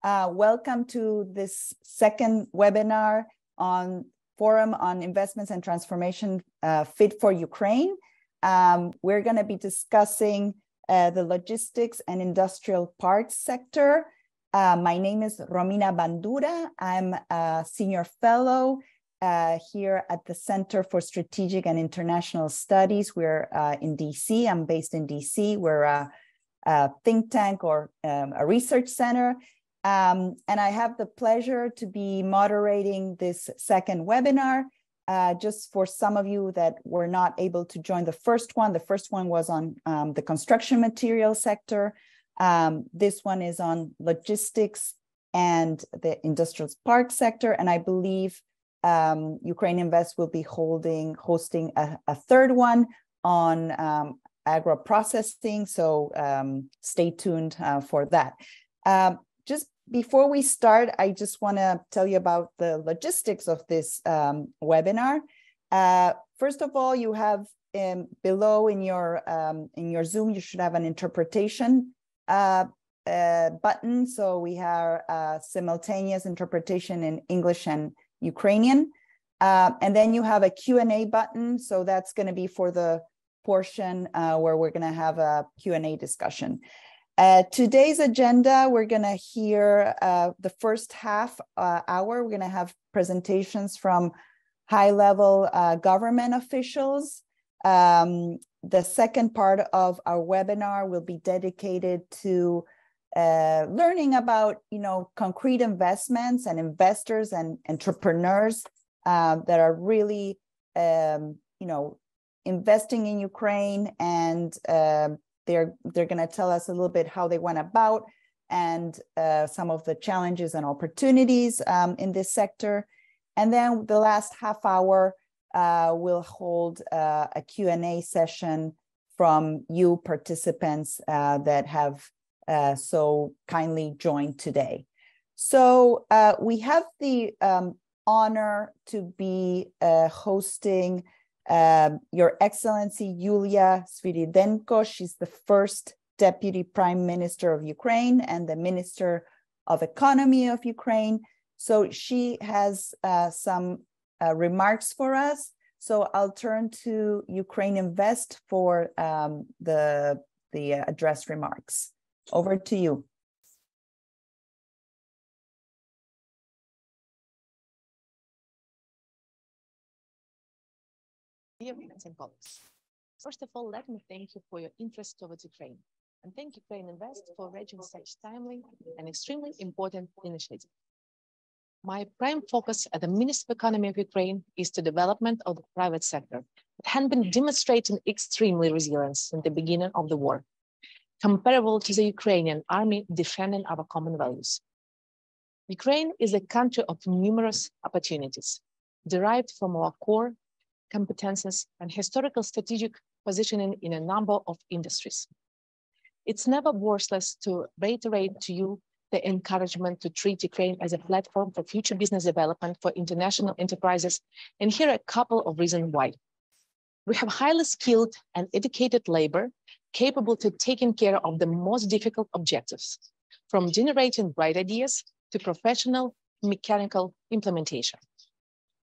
Welcome to this second webinar on Forum on Investments and Transformation Fit for Ukraine. We're going to be discussing the logistics and industrial parks sector. My name is Romina Bandura. I'm a senior fellow here at the Center for Strategic and International Studies. We're in DC. I'm based in DC. We're a think tank or a research center. And I have the pleasure to be moderating this second webinar. Just for some of you that were not able to join the first one was on the construction material sector. This one is on logistics and the industrial park sector. And I believe Ukraine Invest will be hosting a third one on agro-processing. So stay tuned for that. Just before we start, I just want to tell you about the logistics of this webinar. First of all, you have below in your Zoom, you should have an interpretation button. So we have simultaneous interpretation in English and Ukrainian. And then you have a Q&A button. So that's going to be for the portion where we're going to have a Q&A discussion. Today's agenda, we're going to hear the first half hour. We're going to have presentations from high-level government officials. The second part of our webinar will be dedicated to learning about, concrete investments and investors and entrepreneurs that are really, investing in Ukraine, and they're going to tell us a little bit how they went about and some of the challenges and opportunities in this sector. And then the last half hour, we'll hold a Q&A session from you participants that have so kindly joined today. So we have the honor to be hosting Your Excellency Yulia Sviridenko. She's the first Deputy Prime Minister of Ukraine and the Minister of Economy of Ukraine. So she has some remarks for us. So I'll turn to Ukraine Invest for the address remarks. Over to you. Dear friends and colleagues, first of all, let me thank you for your interest towards Ukraine, and thank Ukraine Invest for arranging such timely and extremely important initiative. My prime focus at the Ministry of Economy of Ukraine is the development of the private sector that had been demonstrating extremely resilience since the beginning of the war, comparable to the Ukrainian army defending our common values. Ukraine is a country of numerous opportunities derived from our core competences and historical strategic positioning in a number of industries. It's never worthless to reiterate to you the encouragement to treat Ukraine as a platform for future business development for international enterprises, and here are a couple of reasons why. We have highly skilled and educated labor capable to taking care of the most difficult objectives, from generating bright ideas to professional mechanical implementation.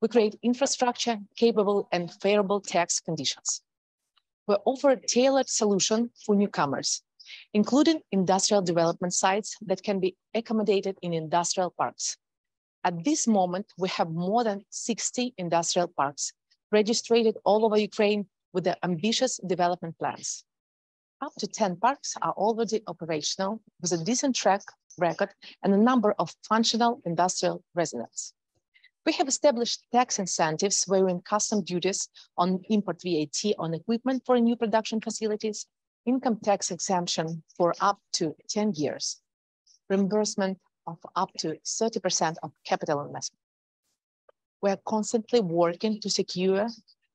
We create infrastructure capable and favorable tax conditions. We offer a tailored solution for newcomers, including industrial development sites that can be accommodated in industrial parks. At this moment, we have more than 60 industrial parks registered all over Ukraine with the ambitious development plans. Up to 10 parks are already operational with a decent track record and a number of functional industrial residents. We have established tax incentives waiving custom duties on import VAT on equipment for new production facilities, income tax exemption for up to 10 years, reimbursement of up to 30% of capital investment. We are constantly working to secure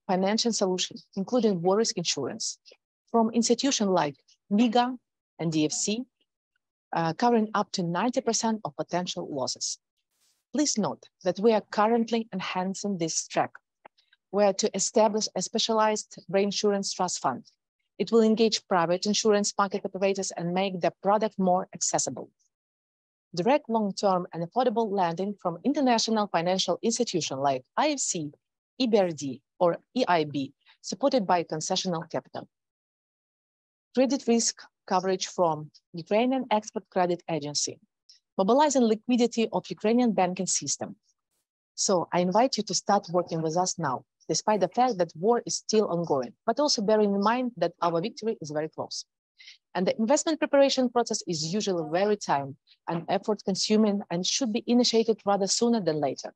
financial solutions, including war risk insurance, from institutions like MIGA and DFC, covering up to 90% of potential losses. Please note that we are currently enhancing this track. We are to establish a specialized reinsurance trust fund. It will engage private insurance market operators and make the product more accessible. direct long-term and affordable lending from international financial institutions like IFC, EBRD, or EIB, supported by concessional capital. Credit risk coverage from Ukrainian Export Credit Agency, mobilizing liquidity of Ukrainian banking system. So I invite you to start working with us now, despite the fact that war is still ongoing, but also bearing in mind that our victory is very close. And the investment preparation process is usually very time and effort consuming and should be initiated rather sooner than later.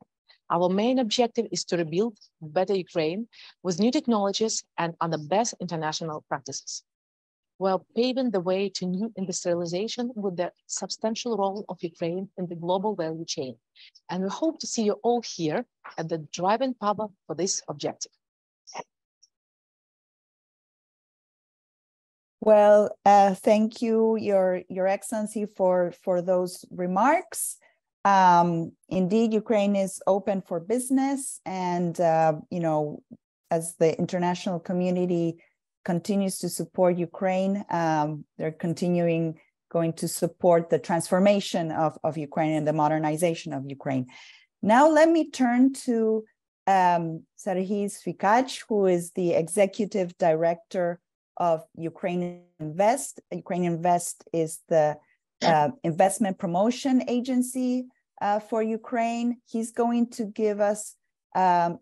Our main objective is to rebuild better Ukraine with new technologies and under best international practices, while paving the way to new industrialization with the substantial role of Ukraine in the global value chain. And we hope to see you all here at the driving power for this objective. Well, thank you, Your Excellency, for those remarks. Indeed, Ukraine is open for business, and you know, as the international community continues to support Ukraine, they're going to support the transformation of Ukraine and the modernization of Ukraine. Now, let me turn to Serhiy Svikach, who is the Executive Director of Ukraine Invest. Ukraine Invest is the investment promotion agency for Ukraine. He's going to give us an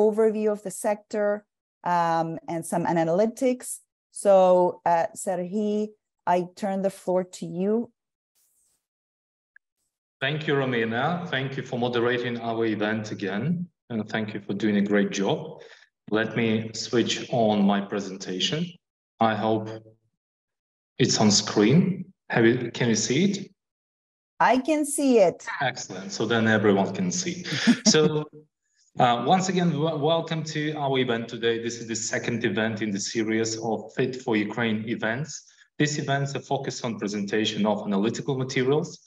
overview of the sector and some analytics. So, Serhiy, I turn the floor to you. Thank you, Romina. Thank you for moderating our event again, and thank you for doing a great job. Let me switch on my presentation. I hope it's on screen. Can you see it? I can see it. Excellent. So then everyone can see. So once again, welcome to our event today. This is the second event in the series of Fit for Ukraine events. These events are focused on presentation of analytical materials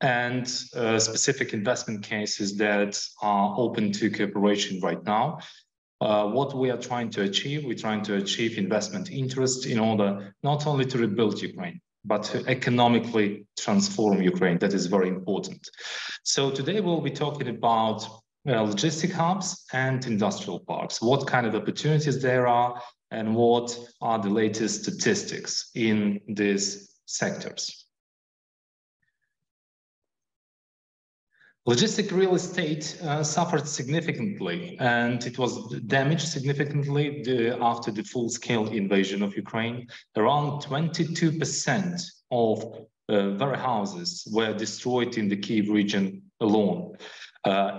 and specific investment cases that are open to cooperation right now. What we are trying to achieve, we're trying to achieve investment interest in order not only to rebuild Ukraine, but to economically transform Ukraine. That is very important. So today we'll be talking about logistic hubs and industrial parks, what kind of opportunities there are, and what are the latest statistics in these sectors. Logistic real estate suffered significantly, and it was damaged significantly after the full-scale invasion of Ukraine. Around 22% of warehouses were destroyed in the Kyiv region alone.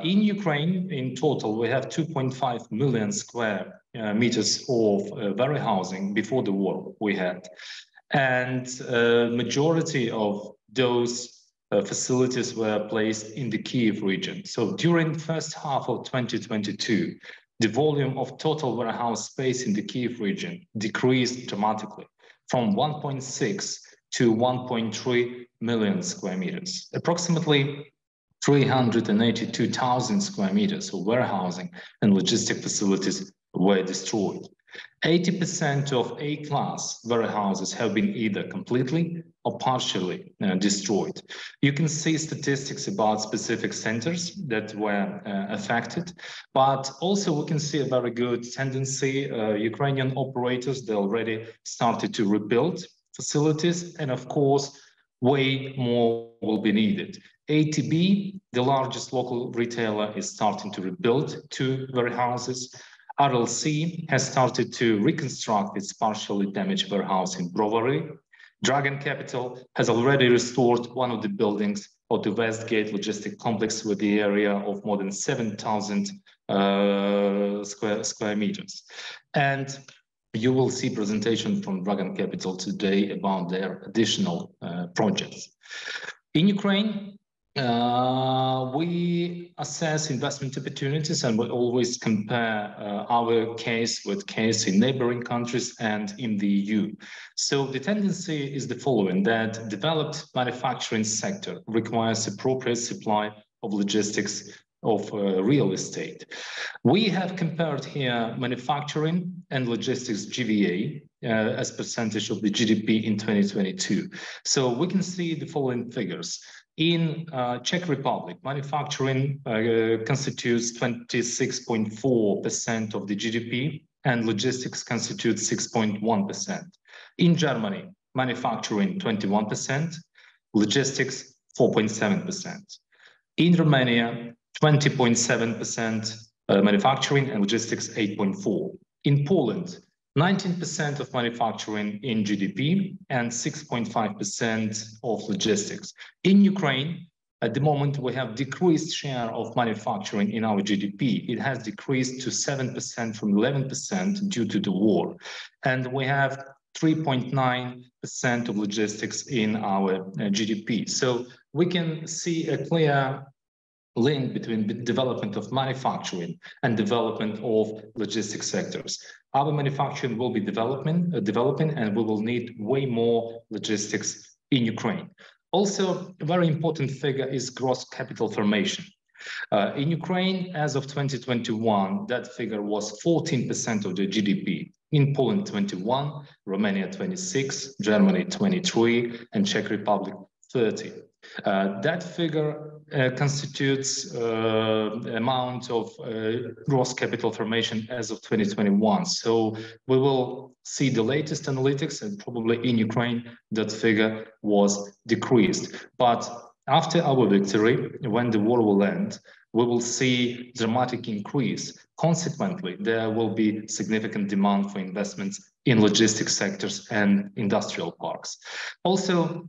In Ukraine, in total, we have 2.5 million square meters of warehousing before the war we had. And majority of those facilities were placed in the Kyiv region. So during the first half of 2022, the volume of total warehouse space in the Kyiv region decreased dramatically from 1.6 to 1.3 million square meters. Approximately 382,000 square meters of warehousing and logistic facilities were destroyed. 80% of A-class warehouses have been either completely or partially destroyed. You can see statistics about specific centers that were affected, but also we can see a very good tendency. Ukrainian operators, they already started to rebuild facilities, and of course, way more will be needed. ATB, the largest local retailer, is starting to rebuild 2 warehouses. RLC has started to reconstruct its partially damaged warehouse in Brovary. Dragon Capital has already restored one of the buildings of the Westgate logistic complex with the area of more than 7,000 square meters. And you will see presentation from Dragon Capital today about their additional projects. In Ukraine, we assess investment opportunities, and we always compare our case with case in neighboring countries and in the EU. So the tendency is the following, that developed manufacturing sector requires appropriate supply of logistics of real estate. We have compared here manufacturing and logistics GVA as percentage of the GDP in 2022. So we can see the following figures. In Czech Republic, manufacturing constitutes 26.4% of the GDP, and logistics constitutes 6.1%. In Germany, manufacturing 21%, logistics 4.7%. In Romania, 20.7% manufacturing and logistics 8.4%. In Poland, 19% of manufacturing in GDP and 6.5% of logistics. In Ukraine, at the moment, we have decreased share of manufacturing in our GDP. It has decreased to 7% from 11% due to the war. And we have 3.9% of logistics in our GDP. So we can see a clear link between the development of manufacturing and development of logistics sectors. Our manufacturing will be developing, and we will need way more logistics in Ukraine. Also, a very important figure is gross capital formation. In Ukraine, as of 2021, that figure was 14% of the GDP. In Poland, 21, Romania, 26, Germany, 23, and Czech Republic, 30. That figure constitutes amount of gross capital formation as of 2021. So we will see the latest analytics, and probably in Ukraine, that figure was decreased. But after our victory, when the war will end, we will see dramatic increase. Consequently, there will be significant demand for investments in logistics sectors and industrial parks. Also,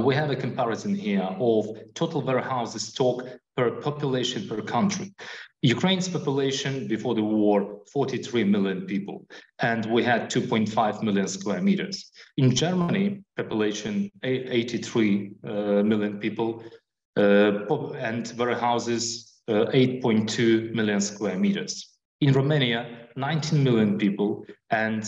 we have a comparison here of total warehouses stock per population per country. Ukraine's population before the war, 43 million people, and we had 2.5 million square meters. In Germany, population 83 million people, and warehouses 8.2 million square meters. In Romania, 19 million people and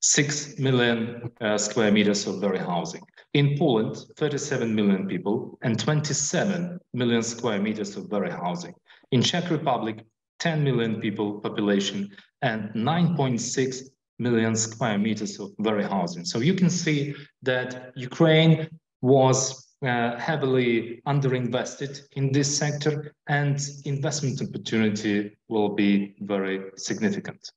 6 million square meters of warehousing. In Poland, 37 million people and 27 million square meters of warehousing. In Czech Republic, 10 million people population and 9.6 million square meters of warehousing. So you can see that Ukraine was heavily underinvested in this sector, and investment opportunity will be very significant.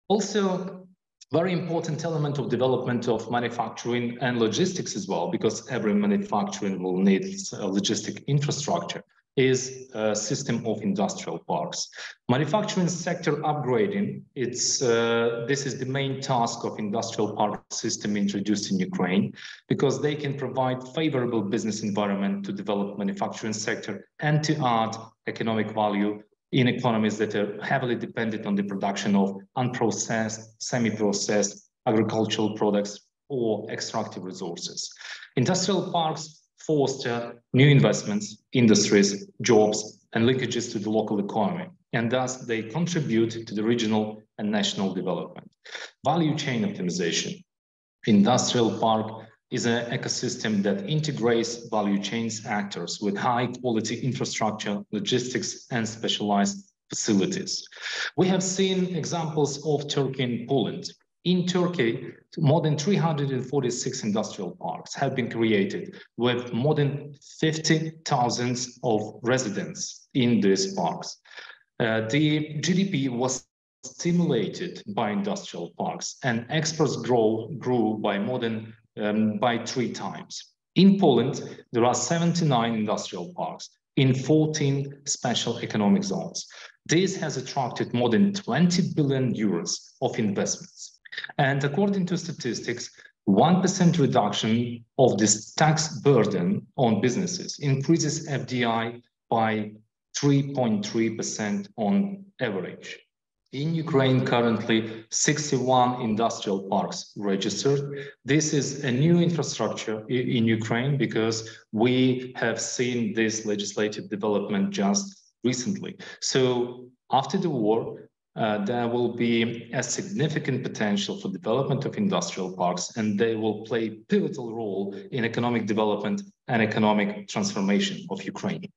Also, very important element of development of manufacturing and logistics as well, because every manufacturing will need a logistic infrastructure, is a system of industrial parks. Manufacturing sector upgrading, this is the main task of industrial park system introduced in Ukraine, because they can provide favorable business environment to develop manufacturing sector and to add economic value in economies that are heavily dependent on the production of unprocessed, semi-processed agricultural products or extractive resources. Industrial parks foster new investments, industries, jobs, and linkages to the local economy, and thus they contribute to the regional and national development. Value chain optimization. Industrial park is an ecosystem that integrates value chains actors with high quality infrastructure, logistics, and specialized facilities. We have seen examples of Turkey and Poland. In Turkey, more than 346 industrial parks have been created with more than 50,000 of residents in these parks. The GDP was stimulated by industrial parks, and exports grew by more than by 3 times. In Poland, there are 79 industrial parks in 14 special economic zones. This has attracted more than 20 billion euros of investments. And according to statistics, 1% reduction of this tax burden on businesses increases FDI by 3.3% on average. In Ukraine, currently 61 industrial parks registered. This is a new infrastructure in Ukraine because we have seen this legislative development just recently. So after the war, there will be a significant potential for development of industrial parks, and they will play a pivotal role in economic development and economic transformation of Ukraine.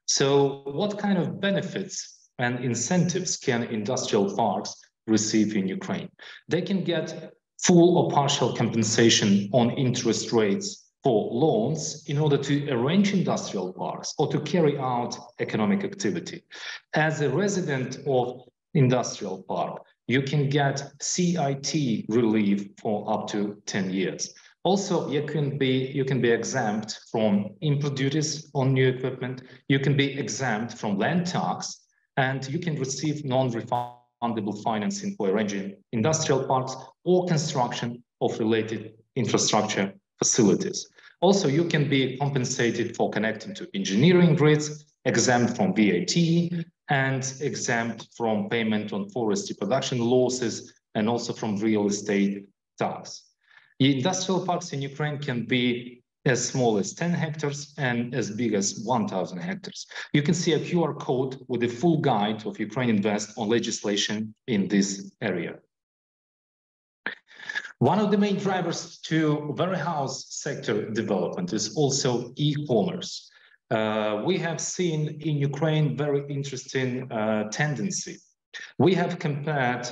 So what kind of benefits and incentives can industrial parks receive in Ukraine? They can get full or partial compensation on interest rates for loans in order to arrange industrial parks or to carry out economic activity. As a resident of industrial park, you can get CIT relief for up to 10 years. Also, you can be exempt from input duties on new equipment. You can be exempt from land tax, and you can receive non-refundable financing for arranging industrial parks or construction of related infrastructure facilities. Also, you can be compensated for connecting to engineering grids, exempt from VAT, and exempt from payment on forestry production losses, and also from real estate tax. The industrial parks in Ukraine can be as small as 10 hectares and as big as 1,000 hectares. You can see a QR code with a full guide of Ukraine Invest on legislation in this area. One of the main drivers to warehouse sector development is also e-commerce. We have seen in Ukraine very interesting tendency. We have compared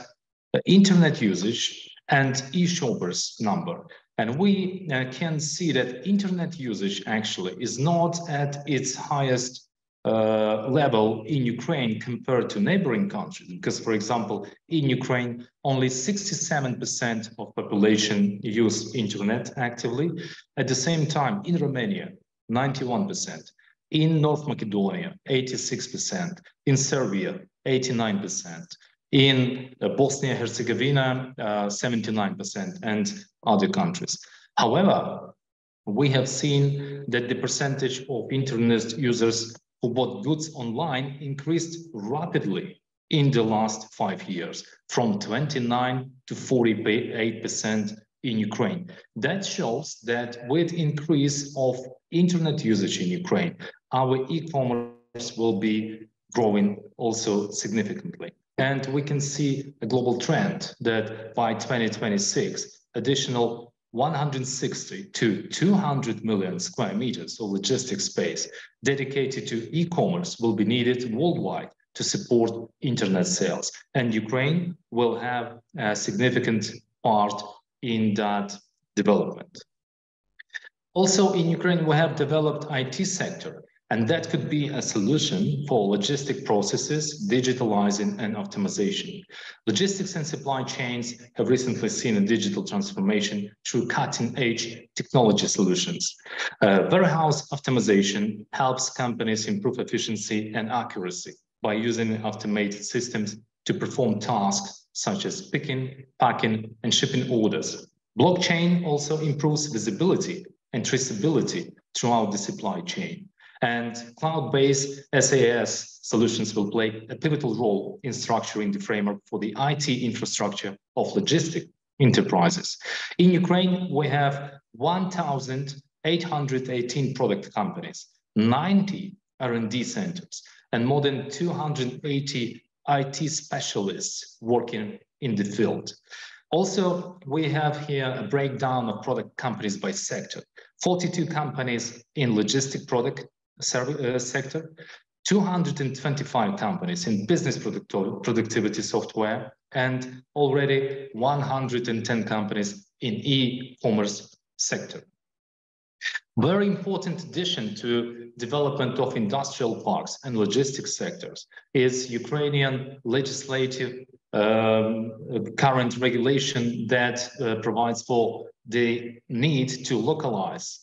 internet usage and e-shoppers number. And we can see that internet usage actually is not at its highest level in Ukraine compared to neighboring countries. Because, for example, in Ukraine, only 67% of population use internet actively. At the same time, in Romania, 91%. In North Macedonia, 86%. In Serbia, 89%. In Bosnia-Herzegovina, 79%, and other countries. However, we have seen that the percentage of internet users who bought goods online increased rapidly in the last 5 years, from 29 to 48% in Ukraine. That shows that with increase of internet usage in Ukraine, our e-commerce will be growing also significantly. And we can see a global trend that by 2026, additional 160 to 200 million square meters of logistics space dedicated to e-commerce will be needed worldwide to support internet sales. And Ukraine will have a significant part in that development. Also in Ukraine, we have developed IT sector. And that could be a solution for logistic processes, digitalizing and optimization. Logistics and supply chains have recently seen a digital transformation through cutting-edge technology solutions. Warehouse optimization helps companies improve efficiency and accuracy by using automated systems to perform tasks such as picking, packing, and shipping orders. Blockchain also improves visibility and traceability throughout the supply chain. And cloud-based SaaS solutions will play a pivotal role in structuring the framework for the IT infrastructure of logistic enterprises. In Ukraine, we have 1,818 product companies, 90 R&D centers, and more than 280 IT specialists working in the field. Also, we have here a breakdown of product companies by sector. 42 companies in logistic product sector, 225 companies in business productivity software, and already 110 companies in e-commerce sector. Very important addition to development of industrial parks and logistics sectors is Ukrainian legislative current regulation that provides for the need to localize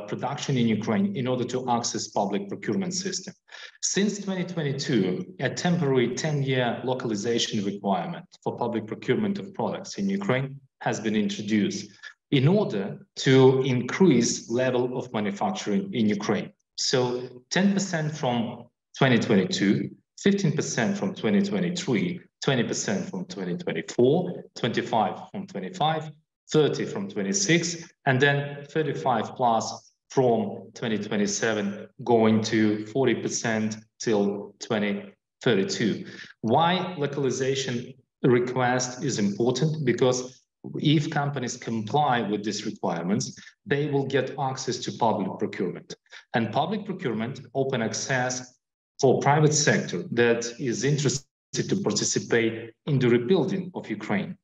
production in Ukraine in order to access public procurement system. Since 2022, a temporary 10-year localization requirement for public procurement of products in Ukraine has been introduced in order to increase level of manufacturing in Ukraine. So 10% from 2022, 15% from 2023, 20% from 2024, 25 from 25, 30 from 26, and then 35 plus from 2027, going to 40% till 2032. Why localization request is important? Because if companies comply with these requirements, they will get access to public procurement. And public procurement open access for private sector that is interested to participate in the rebuilding of Ukraine.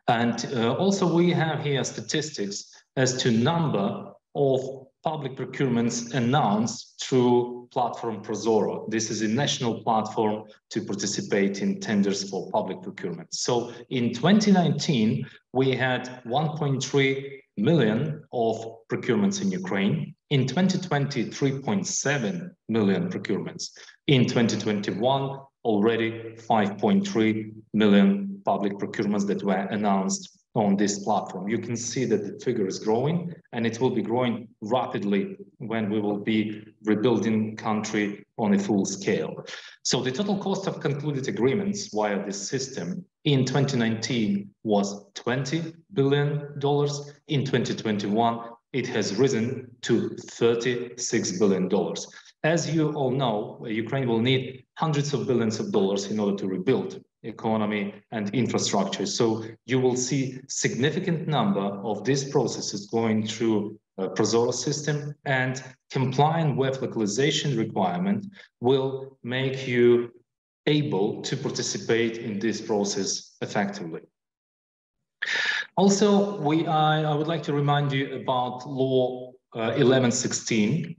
And also we have here statistics as to number of public procurements announced through platform Prozoro. This is a national platform to participate in tenders for public procurement. So in 2019, we had 1.3 million of procurements in Ukraine. In 2020, 3.7 million procurements. In 2021, already 5.3 million public procurements that were announced on this platform. You can see that the figure is growing, and it will be growing rapidly when we will be rebuilding country on a full scale. So the total cost of concluded agreements via this system in 2019 was $20 billion. In 2021, it has risen to $36 billion. As you all know, Ukraine will need hundreds of billions of dollars in order to rebuild economy and infrastructure. So you will see significant number of these processes going through Prozoro system, and complying with localization requirement will make you able to participate in this process effectively. Also, I would like to remind you about Law 1116.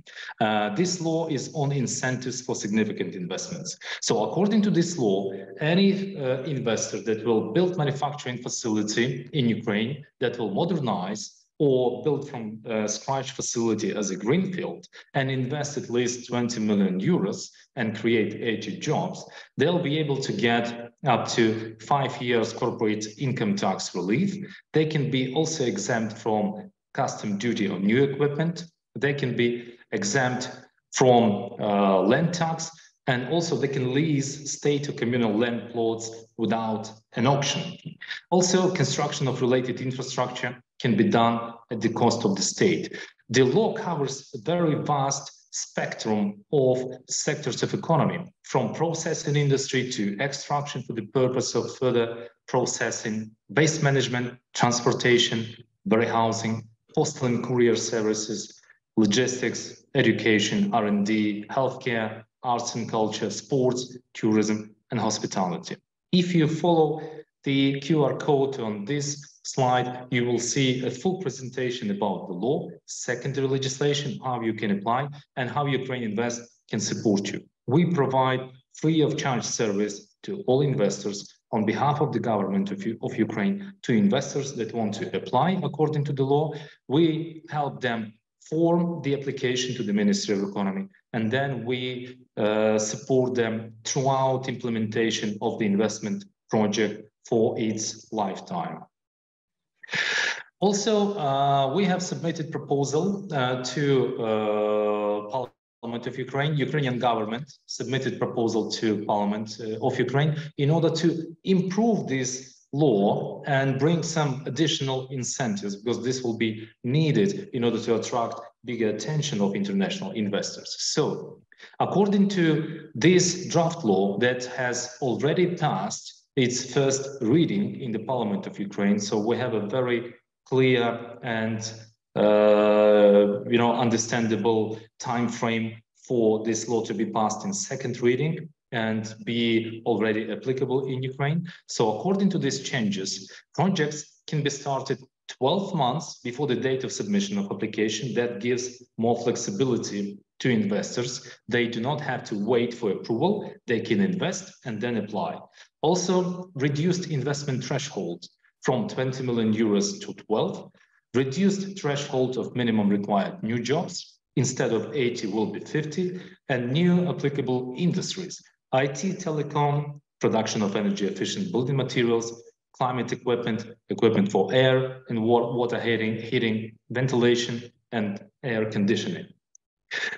This law is on incentives for significant investments. So according to this law, any investor that will build manufacturing facility in Ukraine, that will modernize or build from scratch facility as a greenfield and invest at least 20 million euros and create 80 jobs, they'll be able to get up to 5 years corporate income tax relief. They can be also exempt from custom duty on new equipment. They can be exempt from land tax, and also they can lease state or communal land plots without an auction. Also, construction of related infrastructure can be done at the cost of the state. The law covers a very vast spectrum of sectors of economy, from processing industry to extraction for the purpose of further processing, waste management, transportation, warehousing, postal and courier services, logistics, education, R&D, healthcare, arts and culture, sports, tourism, and hospitality. If you follow the QR code on this slide, you will see a full presentation about the law, secondary legislation, how you can apply, and how Ukraine Invest can support you. We provide free of charge service to all investors on behalf of the government of Ukraine to investors that want to apply according to the law. We help them form the application to the Ministry of Economy, and then we support them throughout implementation of the investment project for its lifetime. Also, we have submitted proposal to Parliament of Ukraine. Ukrainian government submitted proposal to Parliament of Ukraine in order to improve this law and bring some additional incentives, because this will be needed in order to attract bigger attention of international investors. So, according to this draft law that has already passed its first reading in the Parliament of Ukraine, so we have a very clear and understandable time frame for this law to be passed in second reading and be already applicable in Ukraine. So according to these changes, projects can be started 12 months before the date of submission of application. That gives more flexibility to investors. They do not have to wait for approval. They can invest and then apply. Also, reduced investment threshold from 20 million euros to 12, reduced threshold of minimum required new jobs, instead of 80 will be 50, and new applicable industries, IT, telecom, production of energy efficient building materials, climate equipment, equipment for air and water heating, ventilation, and air conditioning.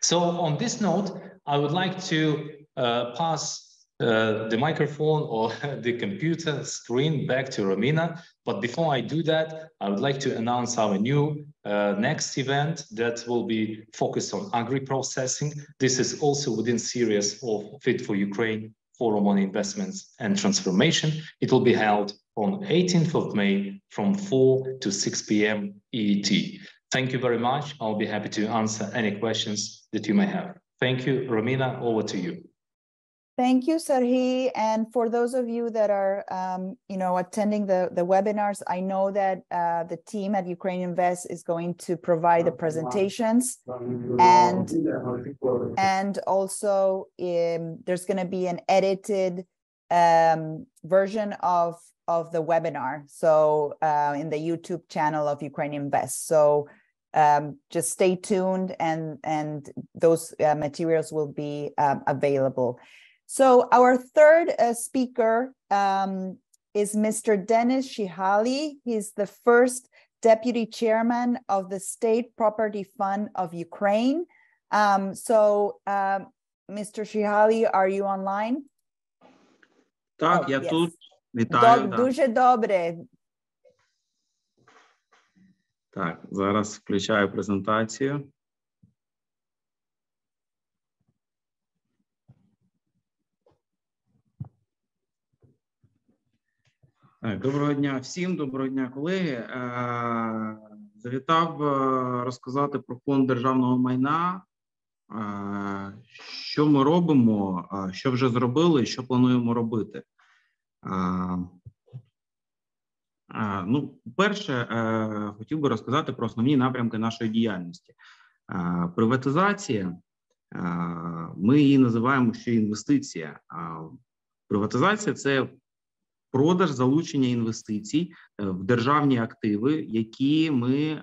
So on this note, I would like to pass the microphone or the computer screen back to Romina. But before I do that, I would like to announce our new next event that will be focused on agri-processing. This is also within series of Fit for Ukraine Forum on Investments and Transformation. It will be held on 18th of May from 4 to 6 p.m. EET. Thank you very much. I'll be happy to answer any questions that you may have. Thank you. Romina, over to you. Thank you, Serhii. And for those of you that are, attending the webinars, I know that the team at Ukraine Invest is going to provide the presentations, and also there's going to be an edited version of the webinar. So in the YouTube channel of Ukraine Invest. So just stay tuned, and those materials will be available. So our third speaker is Mr. Denis Shihali. He's the first deputy chairman of the State Property Fund of Ukraine. Mr. Shihali, are you online? Так, я тут. Вітаю. Дуже добре. Так, зараз включаю презентацію. Доброго дня всім, доброго дня, колеги. Завітав розказати про фонд державного майна, що ми робимо, що вже зробили, що плануємо робити. Перше, хотів би розказати про основні напрямки нашої діяльності. Приватизація, ми її називаємо ще інвестиція. Приватизація – це продаж, залучення інвестицій в державні активи, які ми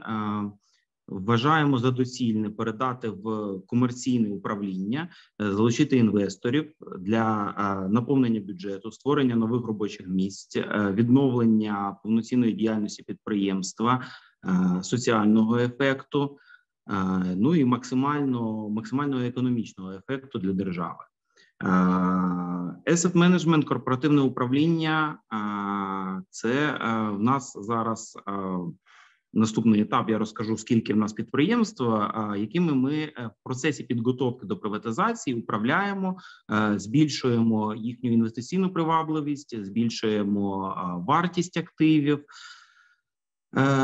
вважаємо за доцільне передати в комерційне управління, залучити інвесторів для наповнення бюджету, створення нових робочих місць, відновлення повноцінної діяльності підприємства, соціального ефекту, ну і максимального економічного ефекту для держави. Asset Management, корпоративне управління – це в нас зараз наступний етап. Я розкажу, скільки в нас підприємств, якими ми в процесі підготовки до приватизації управляємо, збільшуємо їхню інвестиційну привабливість, збільшуємо вартість активів,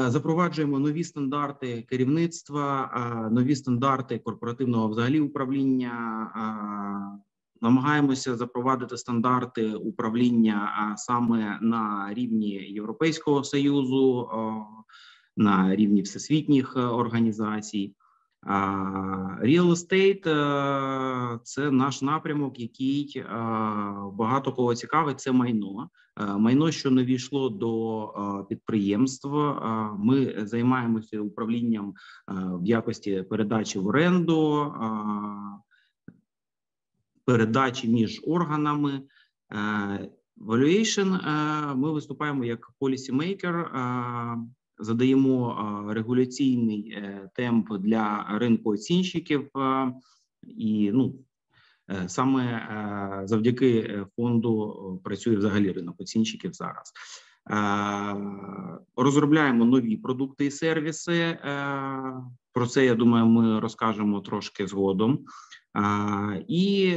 запроваджуємо нові стандарти керівництва, нові стандарти корпоративного взагалі управління. Намагаємося запровадити стандарти управління саме на рівні Європейського Союзу, на рівні всесвітніх організацій. Real Estate – це наш напрямок, який багато кого цікавить, це майно. Майно, що не війшло до підприємства. Ми займаємося управлінням в якості передачі в оренду, передачі між органами. Valuation ми виступаємо як policymaker, задаємо регуляційний темп для ринку оцінщиків, і саме завдяки фонду працює взагалі ринок оцінщиків зараз. Розробляємо нові продукти і сервіси. Про це, я думаю, ми розкажемо трошки згодом. І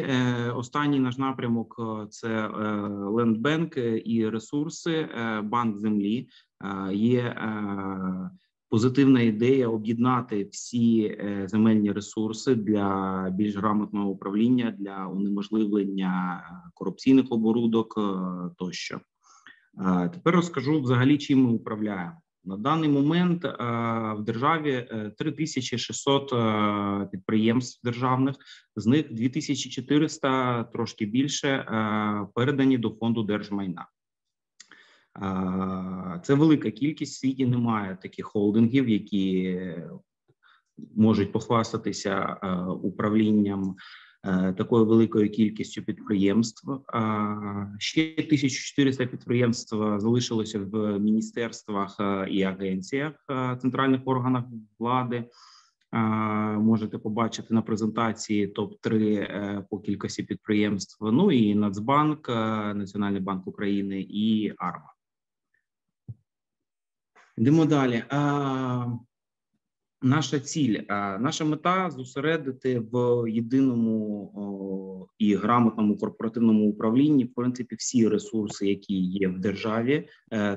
останній наш напрямок – це лендбенк і ресурси, банк землі. Є позитивна ідея об'єднати всі земельні ресурси для більш грамотного управління, для унеможливлення корупційних оборудок тощо. Тепер розкажу взагалі, чим ми управляємо. На даний момент в державі 3600 підприємств державних, з них 2400, трошки більше, передані до фонду держмайна. Це велика кількість, в світі немає таких холдингів, які можуть похвастатися управлінням такою великою кількістю підприємств. Ще 1400 підприємств залишилося в міністерствах і агенціях, центральних органах влади. Можете побачити на презентації топ-3 по кількості підприємств. Ну і Нацбанк, Національний банк України і АРМА. Йдемо далі. Наша ціль, наша мета – зосередити в єдиному і грамотному корпоративному управлінні, в принципі, всі ресурси, які є в державі.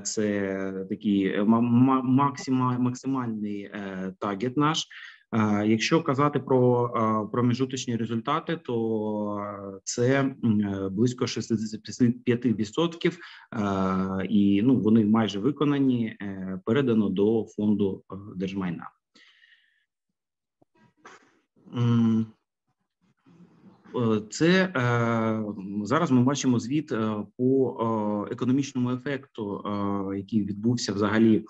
Це такий максимальний таргет наш. Якщо казати про проміжуточні результати, то це близько 65%, і вони майже виконані, передано до фонду держмайна. Це зараз ми бачимо звіт по економічному ефекту, який відбувся взагалі,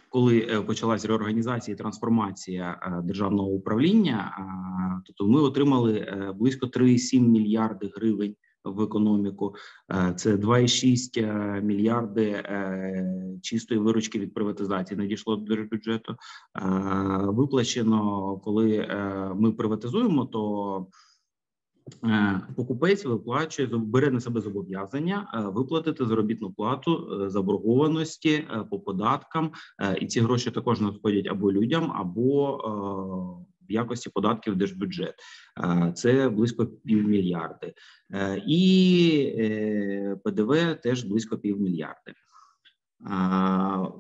коли почалась реорганізація і трансформація державного управління. Тобто ми отримали близько 3,7 мільярди гривень в економіку. Це 2,6 мільярди чистої виручки від приватизації надійшло до держбюджету. Виплачено, коли ми приватизуємо, то покупець бере на себе зобов'язання виплатити заробітну плату заборгованості по податкам, і ці гроші також надходять або людям, або в якості податків в держбюджет. Це близько 0,5 мільярда. І ПДВ теж близько 0,5 мільярда.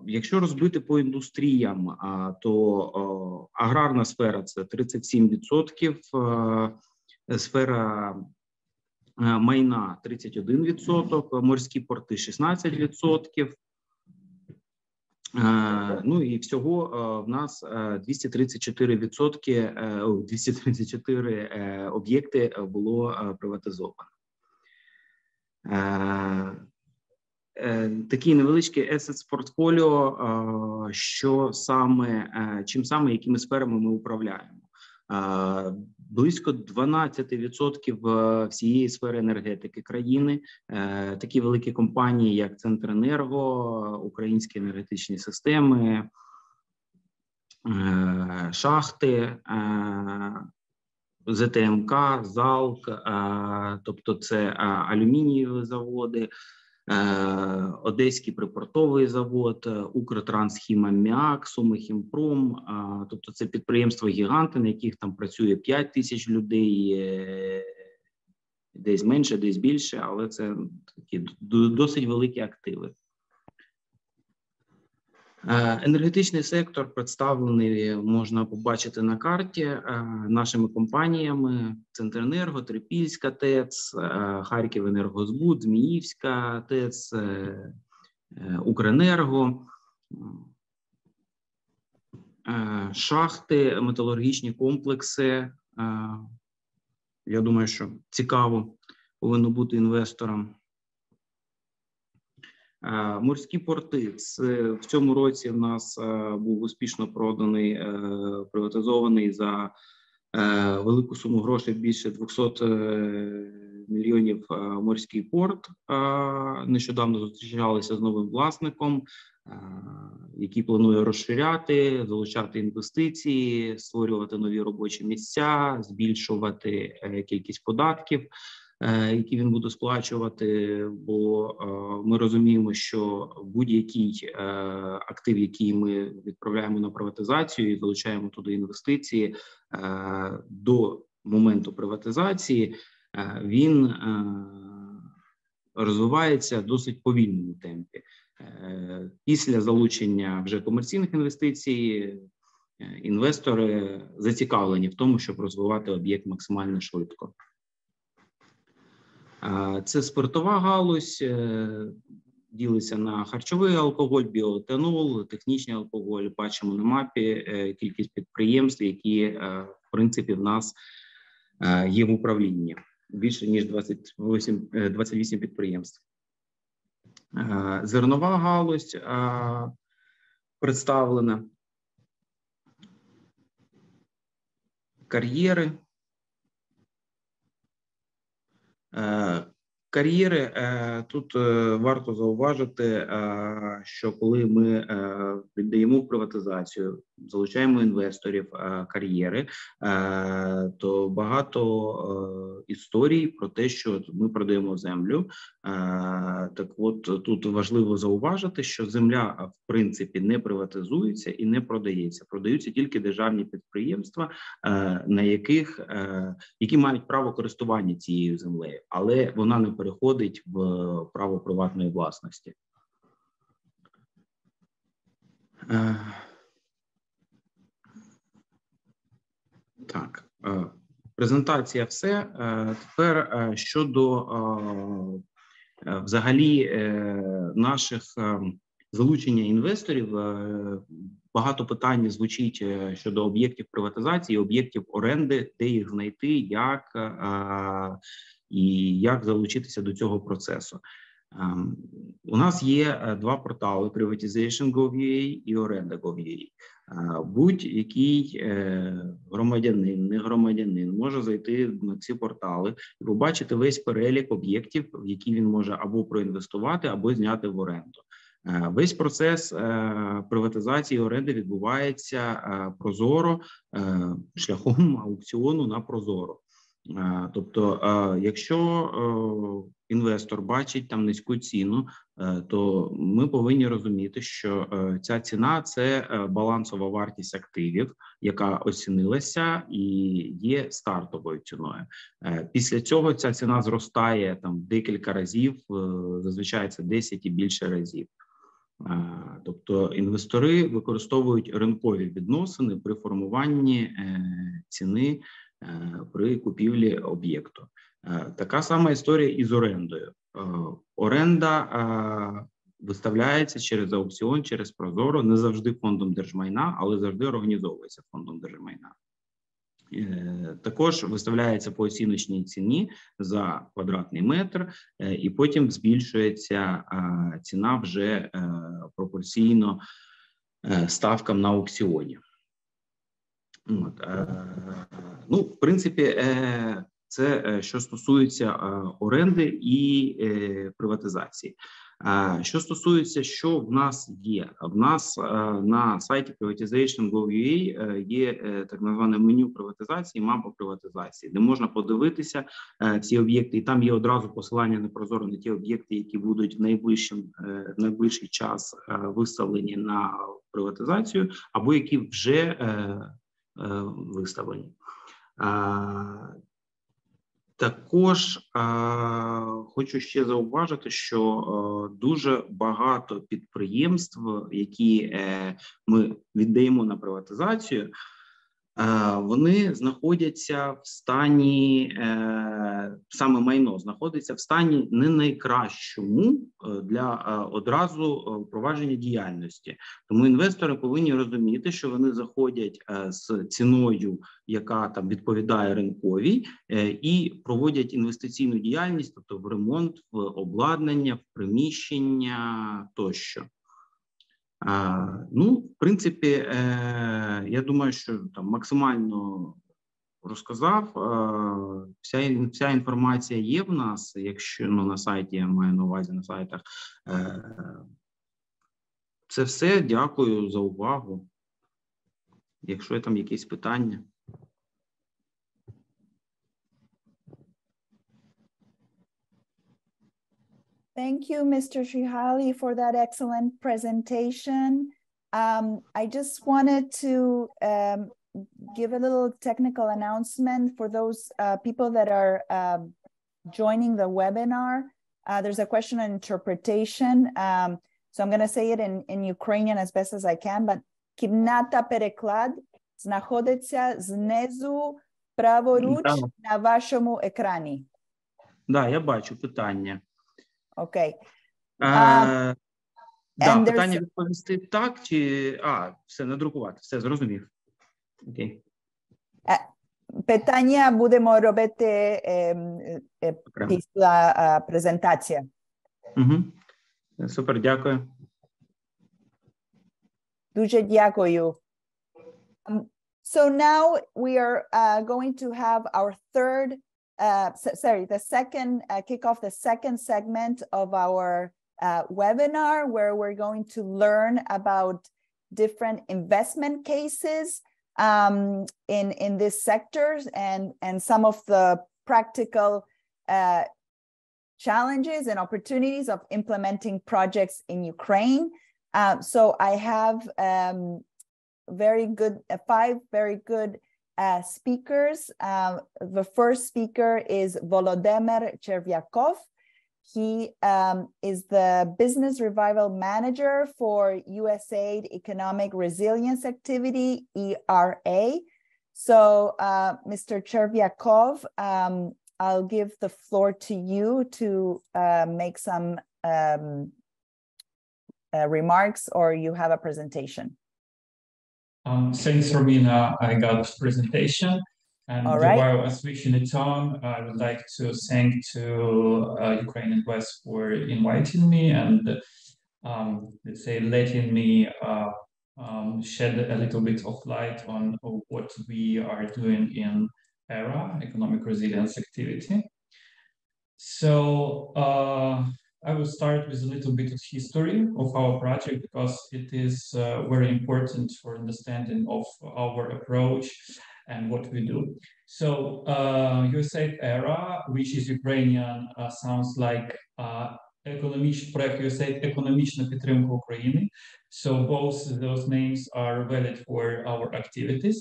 Якщо розбити по індустріям, то аграрна сфера – це 37%, сфера майна 31%, морські порти 16%. І всього в нас 234 об'єкти було приватизовано. Такий невеличкий assets портфоліо, чим саме, якими сферами ми управляємо. Близько 12% всієї сфери енергетики країни, такі великі компанії, як Центренерго, Українські енергетичні системи, шахти, ЗТМК, ЗАЛК, тобто це алюмінієві заводи, Одеський припортовий завод, Укртрансхімаміак, Сумихімпром, тобто це підприємства-гіганти, на яких там працює 5 тисяч людей, десь менше, десь більше, але це такі досить великі активи. Енергетичний сектор представлений, можна побачити на карті, нашими компаніями: Центренерго, Трипільська ТЕЦ, Харківенергозбуд, Зміївська ТЕЦ, Укренерго, шахти, металургічні комплекси. Я думаю, що цікаво повинно бути інвесторам. Морські порти. В цьому році в нас був успішно проданий, приватизований за велику суму грошей, більше 200 мільйонів, морський порт. Нещодавно зустрічалися з новим власником, який планує розширяти, залучати інвестиції, створювати нові робочі місця, збільшувати кількість податків, які він буде сплачувати, бо ми розуміємо, що будь-який актив, який ми відправляємо на приватизацію і залучаємо туди інвестиції, до моменту приватизації він розвивається в досить повільному темпі. Після залучення вже комерційних інвестицій інвестори зацікавлені в тому, щоб розвивати об'єкт максимально швидко. Це спиртова галузь, ділиться на харчовий алкоголь, біоетанол, технічний алкоголь. Бачимо на мапі кількість підприємств, які, в принципі, в нас є в управлінні. Більше, ніж 28 підприємств. Зернова галузь представлена. Кар'єри. Тут варто зауважити, що коли ми віддаємо в приватизацію, залучаємо інвесторів, кар'єри, то багато історій про те, що ми продаємо землю. Так от, тут важливо зауважити, що земля, в принципі, не приватизується і не продається. Продаються тільки державні підприємства, які мають право користування цією землею, але вона не переходить в право приватної власності. Так, презентація все. Тепер щодо взагалі наших залучення інвесторів. Багато питань звучить щодо об'єктів приватизації, об'єктів оренди, де їх знайти, як і як залучитися до цього процесу. У нас є два портали: Privatization.gov.ua і Orenda.gov.ua. Будь-який громадянин, не громадянин може зайти на ці портали і побачити весь перелік об'єктів, в які він може або проінвестувати, або зняти в оренду. Весь процес приватизації і оренди відбувається прозоро, шляхом аукціону на прозоро. Тобто, якщо інвестор бачить там низьку ціну, то ми повинні розуміти, що ця ціна – це балансова вартість активів, яка оцінилася і є стартовою ціною. Після цього ця ціна зростає там декілька разів, зазвичай це 10 і більше разів. Тобто інвестори використовують ринкові відносини при формуванні ціни при купівлі об'єкту. Така сама історія і з орендою. Оренда виставляється через аукціон, через прозоро, не завжди фондом держмайна, але завжди організовується фондом держмайна. Також виставляється по оціночній ціні за квадратний метр, і потім збільшується ціна вже пропорційно ставкам на аукціоні. Ну, в принципі, це що стосується оренди і приватизації. Що стосується, що в нас є? В нас на сайті privatization.gov.ua є так зване меню приватизації, мапа приватизації, де можна подивитися ці об'єкти, і там є одразу посилання на прозоро на ті об'єкти, які будуть в найближчий час виставлені на приватизацію, або які вже виставлені. Також хочу ще зауважити, що дуже багато підприємств, які ми віддаємо на приватизацію, вони знаходяться в стані, саме майно знаходиться в стані не найкращому для одразу впровадження діяльності. Тому інвестори повинні розуміти, що вони заходять з ціною, яка там відповідає ринковій, і проводять інвестиційну діяльність, тобто в ремонт, в обладнання, в приміщення тощо. Ну, в принципі, я думаю, що там максимально розказав. Вся інформація є в нас, якщо на сайті, я маю на увазі на сайтах. Це все. Дякую за увагу. Якщо є там якісь питання. Thank you, Mr. Shihali, for that excellent presentation. I just wanted to give a little technical announcement for those people that are joining the webinar. There's a question on interpretation. So I'm going to say it in Ukrainian as best as I can, but кімната переклад знаходиться знизу праворуч на вашому екрані. Да, я бачу питання. Окей. Да, питання відповісти так чи... все, надрукувати. Все, зрозумів. Окей. Питання будемо робити після презентації. Супер, дякую. Дуже дякую. So now we are going to have our third the second kick off the second segment of our webinar, where we're going to learn about different investment cases in these sectors and some of the practical challenges and opportunities of implementing projects in Ukraine. So I have five very good speakers. The first speaker is Volodymyr Chervyakov. He is the Business Revival Manager for USAID Economic Resilience Activity, ERA. So, Mr. Chervyakov, I'll give the floor to you to make some remarks, or you have a presentation. Thanks, Romina. I got presentation. And while I'm switching it on, I would like to thank to Ukraine Invest for inviting me and let's say letting me shed a little bit of light on what we are doing in ERA, Economic Resilience Activity. So I will start with a little bit of history of our project because it is very important for understanding of our approach and what we do. So USAID ERA, which is Ukrainian, sounds like проект USAID Економічна підтримка України. So both those names are valid for our activities.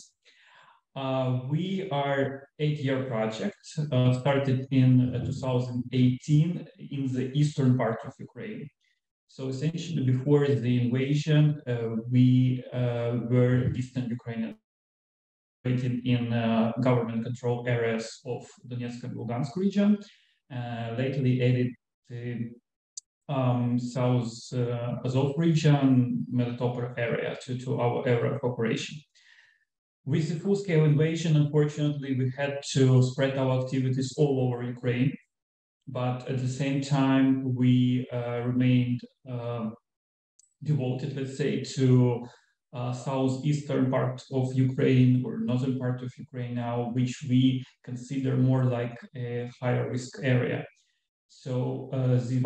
We are 8-year project, started in 2018 in the eastern part of Ukraine. So essentially before the invasion, we were Eastern Ukrainian in government control areas of Donetsk and Lugansk region, lately added the South Azov region, Melitopol area to our area of operation. With the full-scale invasion, unfortunately, we had to spread our activities all over Ukraine, but at the same time, we remained devoted, let's say, to southeastern part of Ukraine or northern part of Ukraine now, which we consider more like a higher risk area. So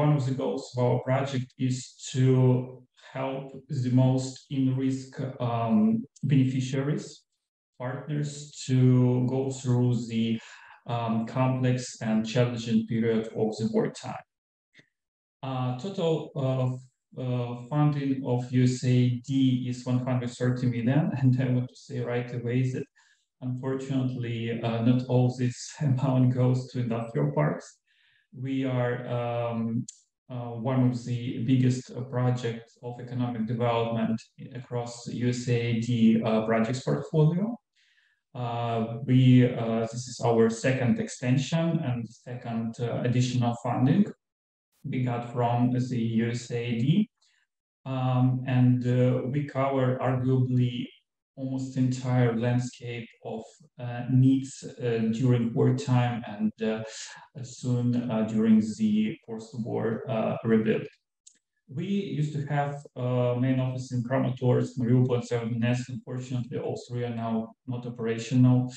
one of the goals of our project is to help the most in-risk beneficiaries, partners, to go through the complex and challenging period of the wartime. Total funding of USAID is 130 million, and I want to say right away that unfortunately not all this amount goes to industrial parks. We are one of the biggest projects of economic development across USAID projects portfolio. This is our second extension and second additional funding we got from the USAID. And we cover arguably almost entire landscape of needs during wartime and soon during the post-war rebuild. We used to have main office in Kramatorsk, Mariupol, and Severodonetsk. Unfortunately, all three are now not operational.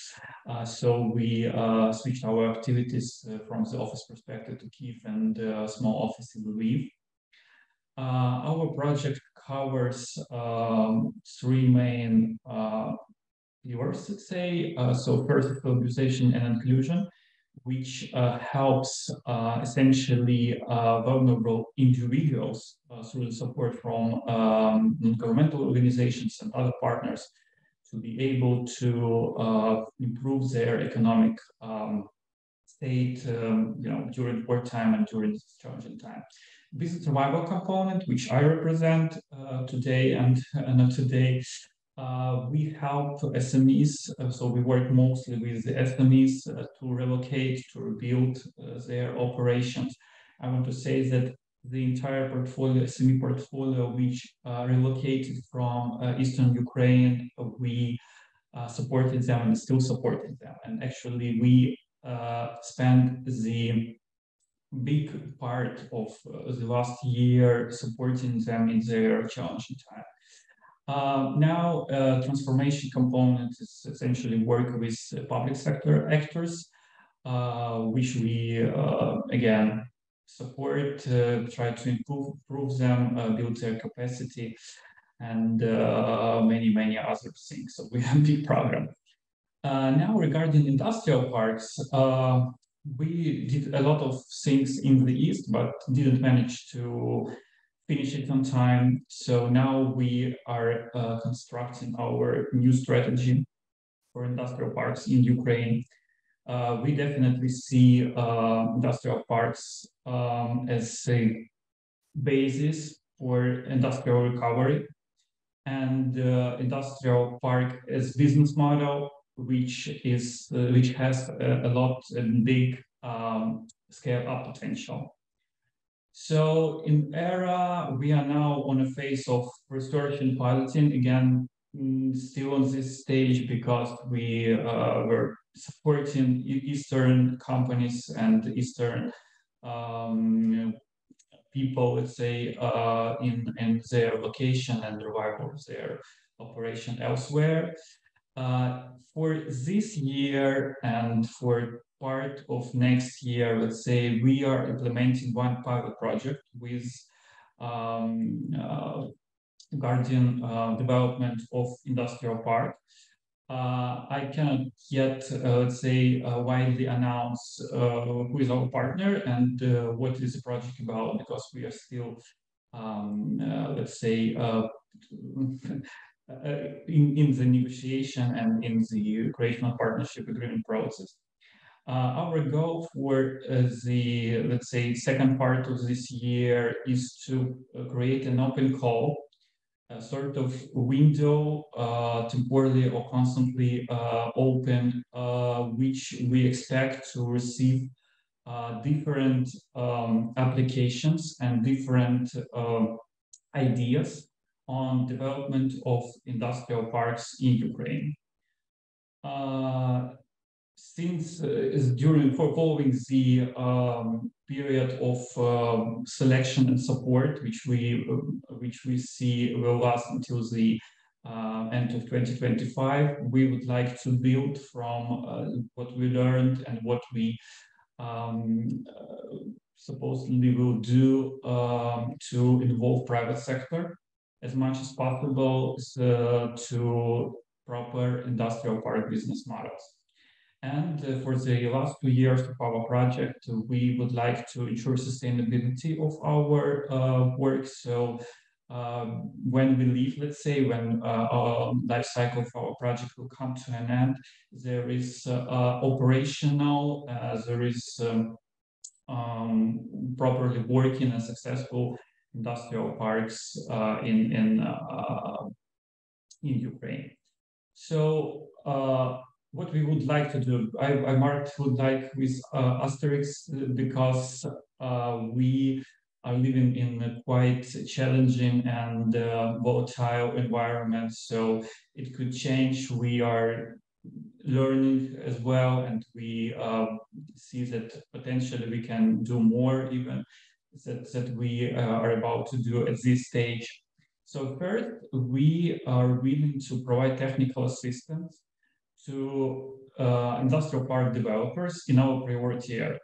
So we switched our activities from the office perspective to Kyiv and a small office in Lviv. Our project covers three main pillars, let's say. So first, globalization and inclusion, which helps essentially vulnerable individuals through the support from non-governmental organizations and other partners to be able to improve their economic state during wartime and during this challenging time. Business survival component, which I represent today and not today, we help SMEs, so we work mostly with the SMEs to relocate, to rebuild their operations. I want to say that the entire portfolio, SME portfolio, which relocated from Eastern Ukraine, we supported them and still supporting them. And actually, we spent the big part of the last year supporting them in their challenging time. Now, transformation component is essentially work with public sector actors, which we, again, support, try to improve them, build their capacity, and many, many other things. So we have a big program. Now, regarding industrial parks, we did a lot of things in the East, but didn't manage to finish it on time. So now we are constructing our new strategy for industrial parks in Ukraine. We definitely see industrial parks as a basis for industrial recovery, and industrial park as business model which has a lot and big scale-up potential. So in ERA, we are now on a phase of restoration piloting, again, still on this stage because we were supporting Eastern companies and Eastern people, let's say, in their location and revival of their operation elsewhere. For this year and for part of next year, let's say, we are implementing one pilot project with Guardian development of industrial park. I cannot yet, let's say, widely announce who is our partner and what is the project about, because we are still, let's say, in the negotiation and in the creation of partnership agreement process. Our goal for the, let's say, second part of this year is to create an open call, a sort of window, temporarily or constantly open, which we expect to receive different applications and different ideas on development of industrial parks in Ukraine. Since following the period of selection and support, which we see will last until the end of 2025, we would like to build from what we learned and what we supposedly will do to involve private sector as much as possible to proper industrial park business models. And for the last 2 years of our project, we would like to ensure sustainability of our work. So when we leave, let's say, when our life cycle of our project will come to an end, there is operational, there is properly working and successful industrial parks in Ukraine. So what we would like to do, I marked would like with asterisks because we are living in a quite challenging and volatile environment. So it could change. We are learning as well, and we see that potentially we can do more even that we are about to do at this stage. So first, we are willing to provide technical assistance to industrial park developers in our priority area.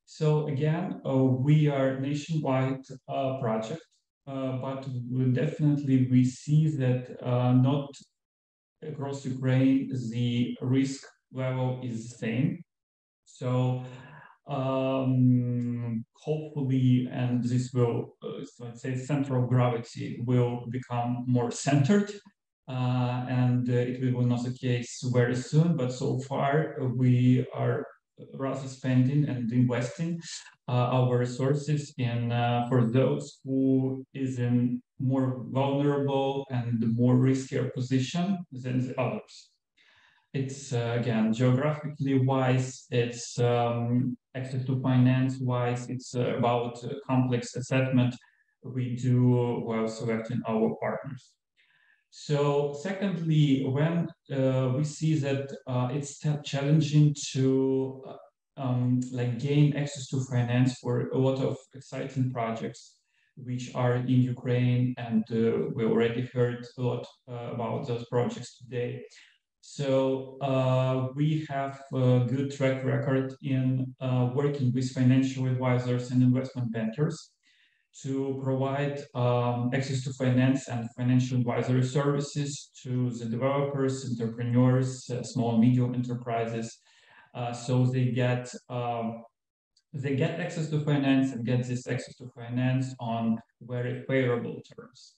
So again, we are nationwide project, but we see that not across Ukraine the risk level is the same. So hopefully, and this will, let's say, central gravity will become more centered. And it will not the case very soon, but so far we are rather spending and investing our resources in for those who is in more vulnerable and more riskier position than the others. It's again geographically wise, it's access to finance wise, it's about complex assessment we do while selecting our partners. So secondly, when we see that it's challenging to like gain access to finance for a lot of exciting projects which are in Ukraine, and we already heard a lot about those projects today. So we have a good track record in working with financial advisors and investment bankers to provide access to finance and financial advisory services to the developers, entrepreneurs, small and medium enterprises. So they get access to finance and get this access to finance on very favorable terms.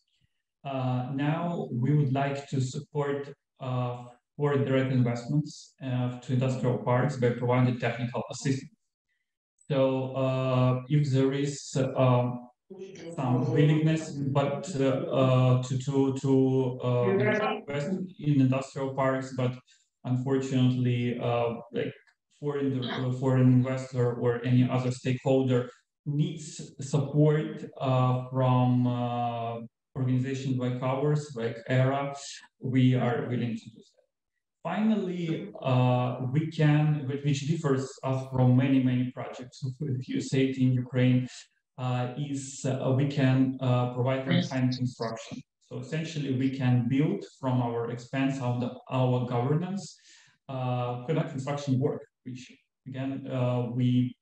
Now we would like to support for direct investments to industrial parks by providing technical assistance. So if there is some willingness, but to invest in industrial parks, but unfortunately, like foreign investor or any other stakeholder needs support from organizations like ours, like ERA, we are willing to do that. Finally, we can, which differs us from many projects with USAID in Ukraine, is we can provide in-kind construction. So essentially, we can build from our expense on our governance, conduct construction work, which again we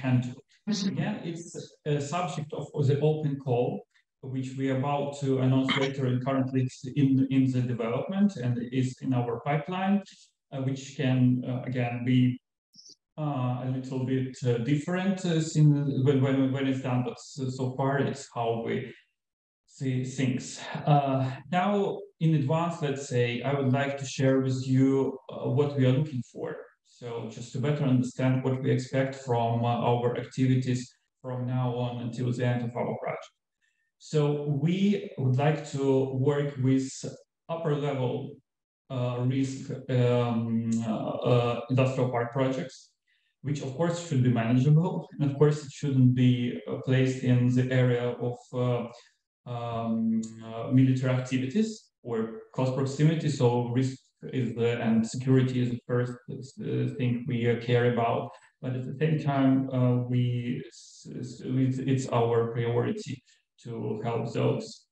can do. Again, it's a subject of the open call, which we are about to announce later, and currently it's in the development and is in our pipeline, which can again be a little bit different when it's done, but so far it's how we see things. Now, in advance, let's say, I would like to share with you what we are looking for. So just to better understand what we expect from our activities from now on until the end of our project. So we would like to work with upper level risk industrial park projects, which of course should be manageable. And of course, it shouldn't be placed in the area of military activities or close proximity. So risk is and security is the first thing we care about. But at the same time, it's our priority to help those.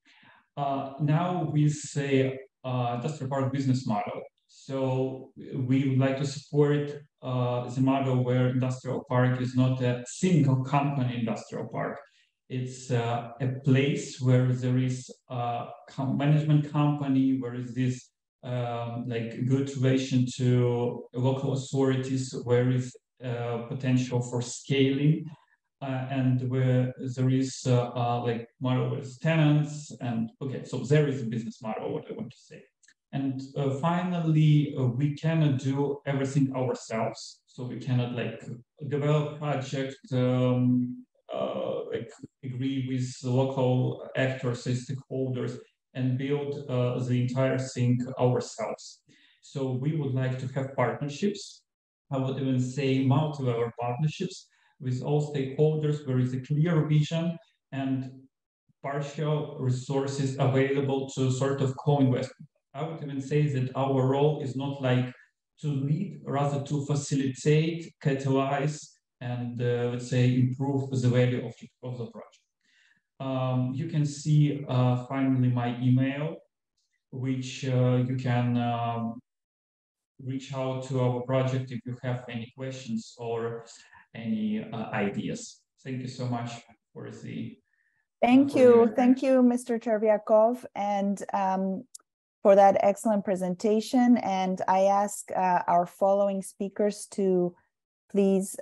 Now we say industrial park business model. So we would like to support the model where industrial park is not a single company industrial park. It's a place where there is a management company, where is this like good relation to local authorities, where is potential for scaling, and where there is like model with tenants. And okay, so there is a business model, what I want to say. And finally, we cannot do everything ourselves. So we cannot like develop project, like agree with local actors and stakeholders and build the entire thing ourselves. So we would like to have partnerships. I would even say multi-level partnerships with all stakeholders where is a clear vision and partial resources available to sort of co-invest. I would even say that our role is not like to lead, rather to facilitate, catalyze, and let's say improve the value of the project. You can see finally my email, which you can reach out to our project if you have any questions or any ideas. Thank you so much for the. Thank you, Mr. Chervyakov, and for that excellent presentation. And I ask our following speakers to please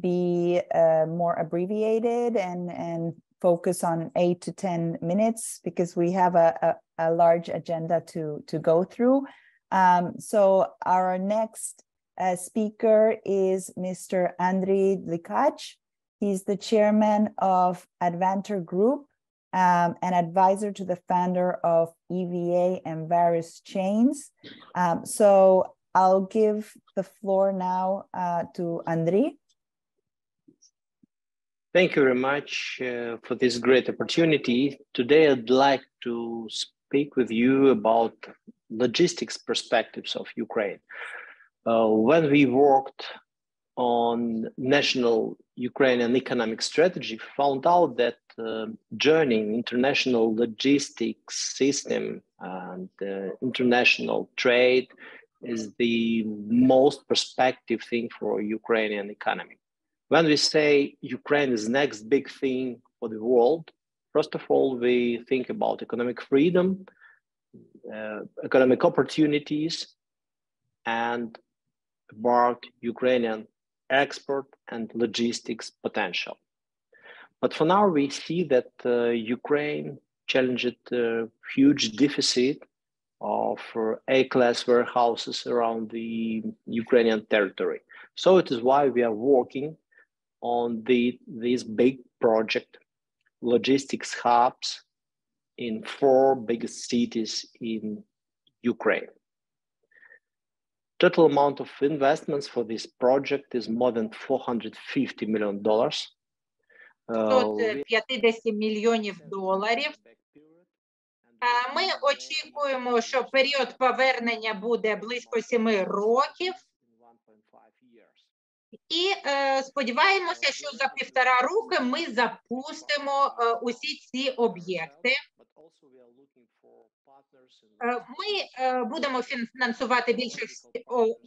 be more abbreviated and focus on 8 to 10 minutes, because we have a large agenda to go through. So our next speaker is Mr. Andriy Likach. He's the chairman of Advanter Group, an advisor to the founder of EVA and various chains. So I'll give the floor now to Andriy. Thank you very much for this great opportunity. Today, I'd like to speak with you about logistics perspectives of Ukraine. When we worked on national Ukrainian economic strategy, found out that journey in international logistics system and international trade is the most prospective thing for Ukrainian economy. When we say Ukraine is next big thing for the world, first of all, we think about economic freedom, economic opportunities, and about Ukrainian export and logistics potential. But for now, we see that Ukraine challenged a huge deficit of A-class warehouses around the Ukrainian territory. So it is why we are working on this big project, logistics hubs in 4 biggest cities in Ukraine. Total amount of investments for this project is more than $450 million. 150 мільйонів доларів. Ми очікуємо, що період повернення буде близько 7 років. І сподіваємося, що за 1,5 роки ми запустимо усі ці об'єкти. Ми будемо фінансувати більшість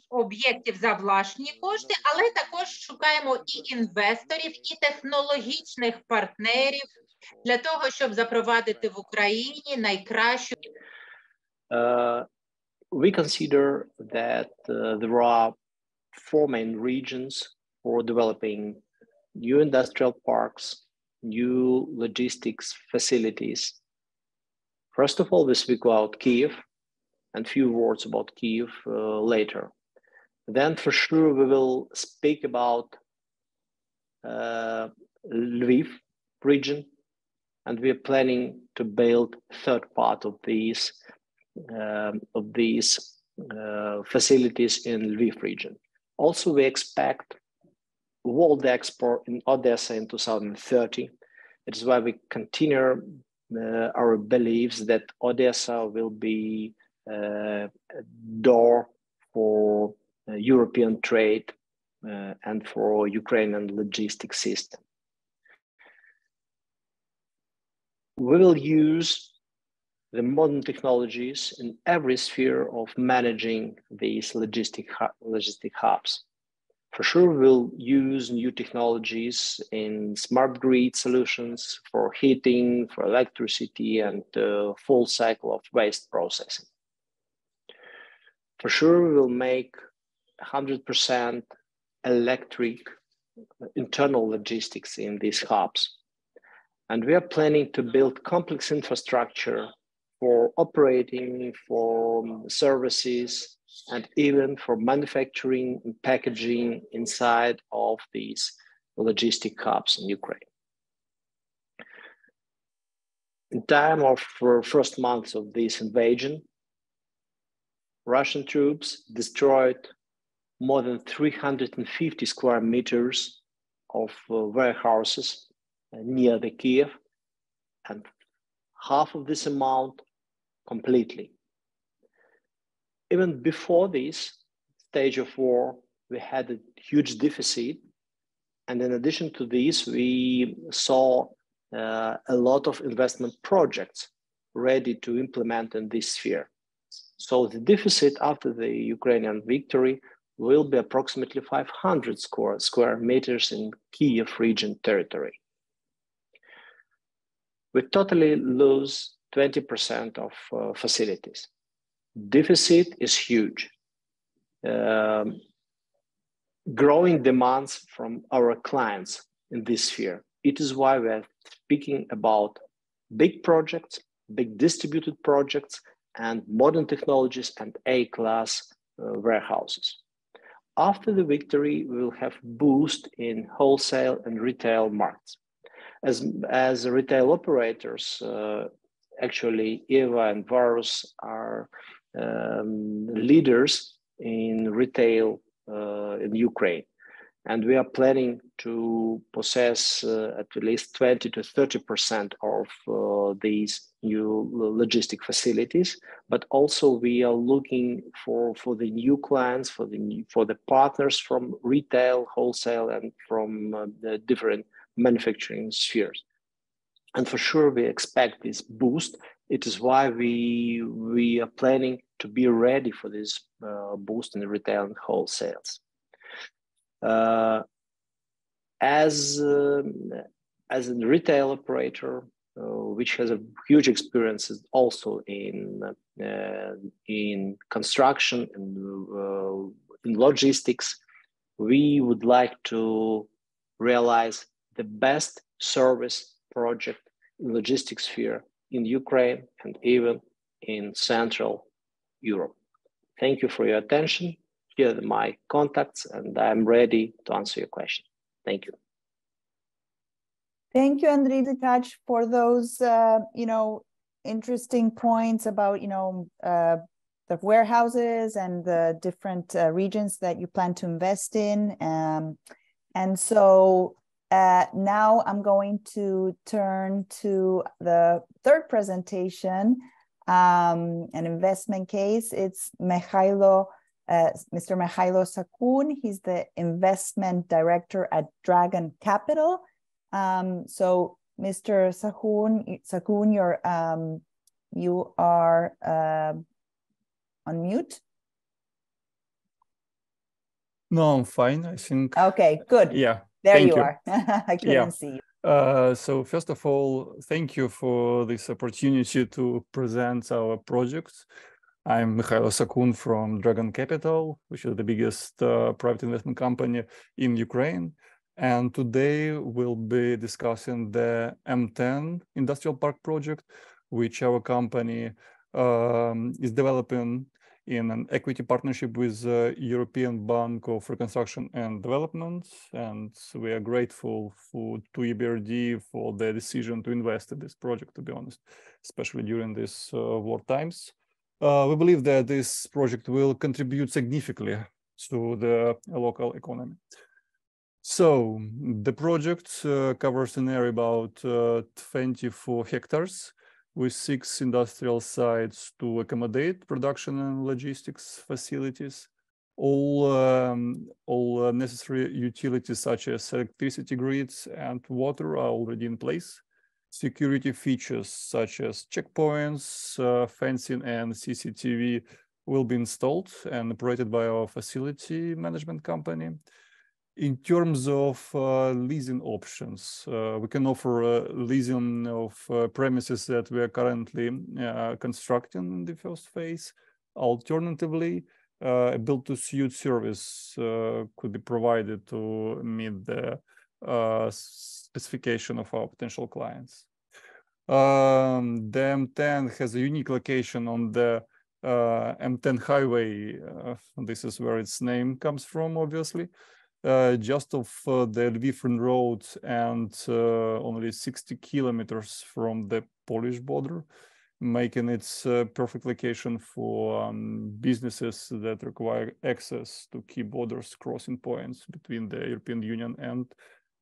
об'єктів за власні кошти, але також шукаємо і інвесторів, і технологічних партнерів для того, щоб запровадити в Україні найкращу. We consider that there are 4 main regions for developing new industrial parks, new logistics facilities. First of all, we speak about Kyiv, and few words about Kyiv later. Then for sure we will speak about Lviv region, and we are planning to build third part of these facilities in Lviv region. Also, we expect world export in Odessa in 2030. It is why we continue our beliefs that Odessa will be a door for European trade and for Ukrainian logistics system. We will use the modern technologies in every sphere of managing these logistic hubs. For sure, we'll use new technologies in smart grid solutions for heating, for electricity, and full cycle of waste processing. For sure, we will make 100% electric internal logistics in these hubs. And we are planning to build complex infrastructure for operating, for services, and even for manufacturing and packaging inside of these logistic hubs in Ukraine. In time of first months of this invasion, Russian troops destroyed more than 350 square meters of warehouses near the Kyiv, and half of this amount completely. Even before this stage of war, we had a huge deficit. And in addition to this, we saw a lot of investment projects ready to implement in this sphere. So the deficit after the Ukrainian victory will be approximately 500 square meters in Kyiv region territory. We totally lose 20% of facilities. Deficit is huge. Growing demands from our clients in this sphere. It is why we are speaking about big projects, big distributed projects, and modern technologies and A-class warehouses. After the victory, we will have boost in wholesale and retail markets. As retail operators, actually, Eva and Varus are leaders in retail in Ukraine. And we are planning to possess at least 20 to 30% of these new logistic facilities. But also we are looking for the new clients, for the partners from retail, wholesale, and from the different manufacturing spheres. And for sure, we expect this boost. It is why we are planning to be ready for this boost in the retail and wholesales. As a retail operator, which has a huge experience also in construction and in logistics, we would like to realize the best service project in logistics sphere in Ukraine and even in Central Europe. Thank you for your attention. Here are my contacts, and I'm ready to answer your question. Thank you. Thank you, Andriy Dikach, for those, interesting points about, the warehouses and the different regions that you plan to invest in. And so now I'm going to turn to the third presentation, an investment case. It's Mr. Mihailo Sakun. He's the investment director at Dragon Capital. So Mr. Sakun, you are on mute. No, I'm fine, I think. Okay, good. Yeah. There you are. I couldn't see you. So first of all, thank you for this opportunity to present our project. I'm Mihailo Sakun from Dragon Capital, which is the biggest private investment company in Ukraine. And today we'll be discussing the M10 Industrial Park project, which our company is developing in an equity partnership with the European Bank of Reconstruction and Development. And we are grateful to EBRD for the decision to invest in this project, to be honest, especially during these war times. We believe that this project will contribute significantly to the local economy. So the project covers an area about 24 hectares with 6 industrial sites to accommodate production and logistics facilities. All necessary utilities such as electricity grids and water are already in place. Security features such as checkpoints, fencing, and CCTV will be installed and operated by our facility management company. In terms of leasing options, we can offer leasing of premises that we are currently constructing in the first phase. Alternatively, a build-to-suit service could be provided to meet the specification of our potential clients. The M10 has a unique location on the M10 highway. This is where its name comes from, obviously. Just off the Lviv road and only 60 kilometers from the Polish border, making it a perfect location for businesses that require access to key borders crossing points between the European Union and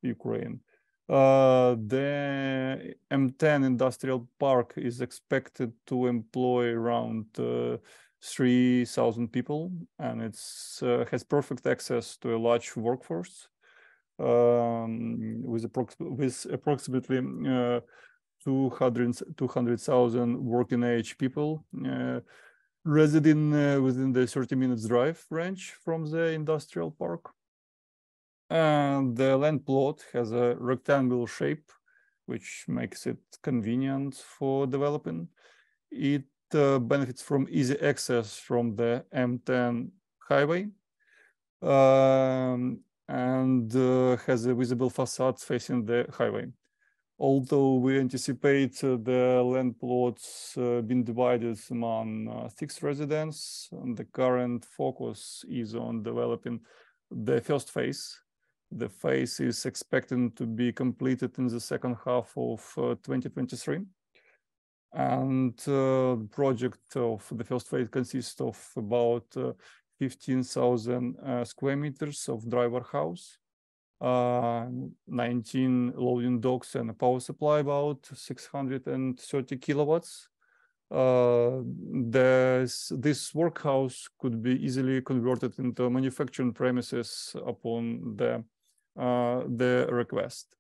Ukraine. The M10 Industrial Park is expected to employ around 3,000 people, and it has perfect access to a large workforce with approximately 200,000 working age people residing within the 30 minutes drive range from the industrial park. And the land plot has a rectangular shape, which makes it convenient for developing. It benefits from easy access from the M10 highway and has a visible facade facing the highway. Although we anticipate the land plots being divided among 6 residents, and the current focus is on developing the first phase. The phase is expected to be completed in the second half of 2023. And the project of the first phase consists of about 15,000 square meters of dry warehouse, 19 loading docks, and a power supply about 630 kilowatts. This workhouse could be easily converted into manufacturing premises upon the request.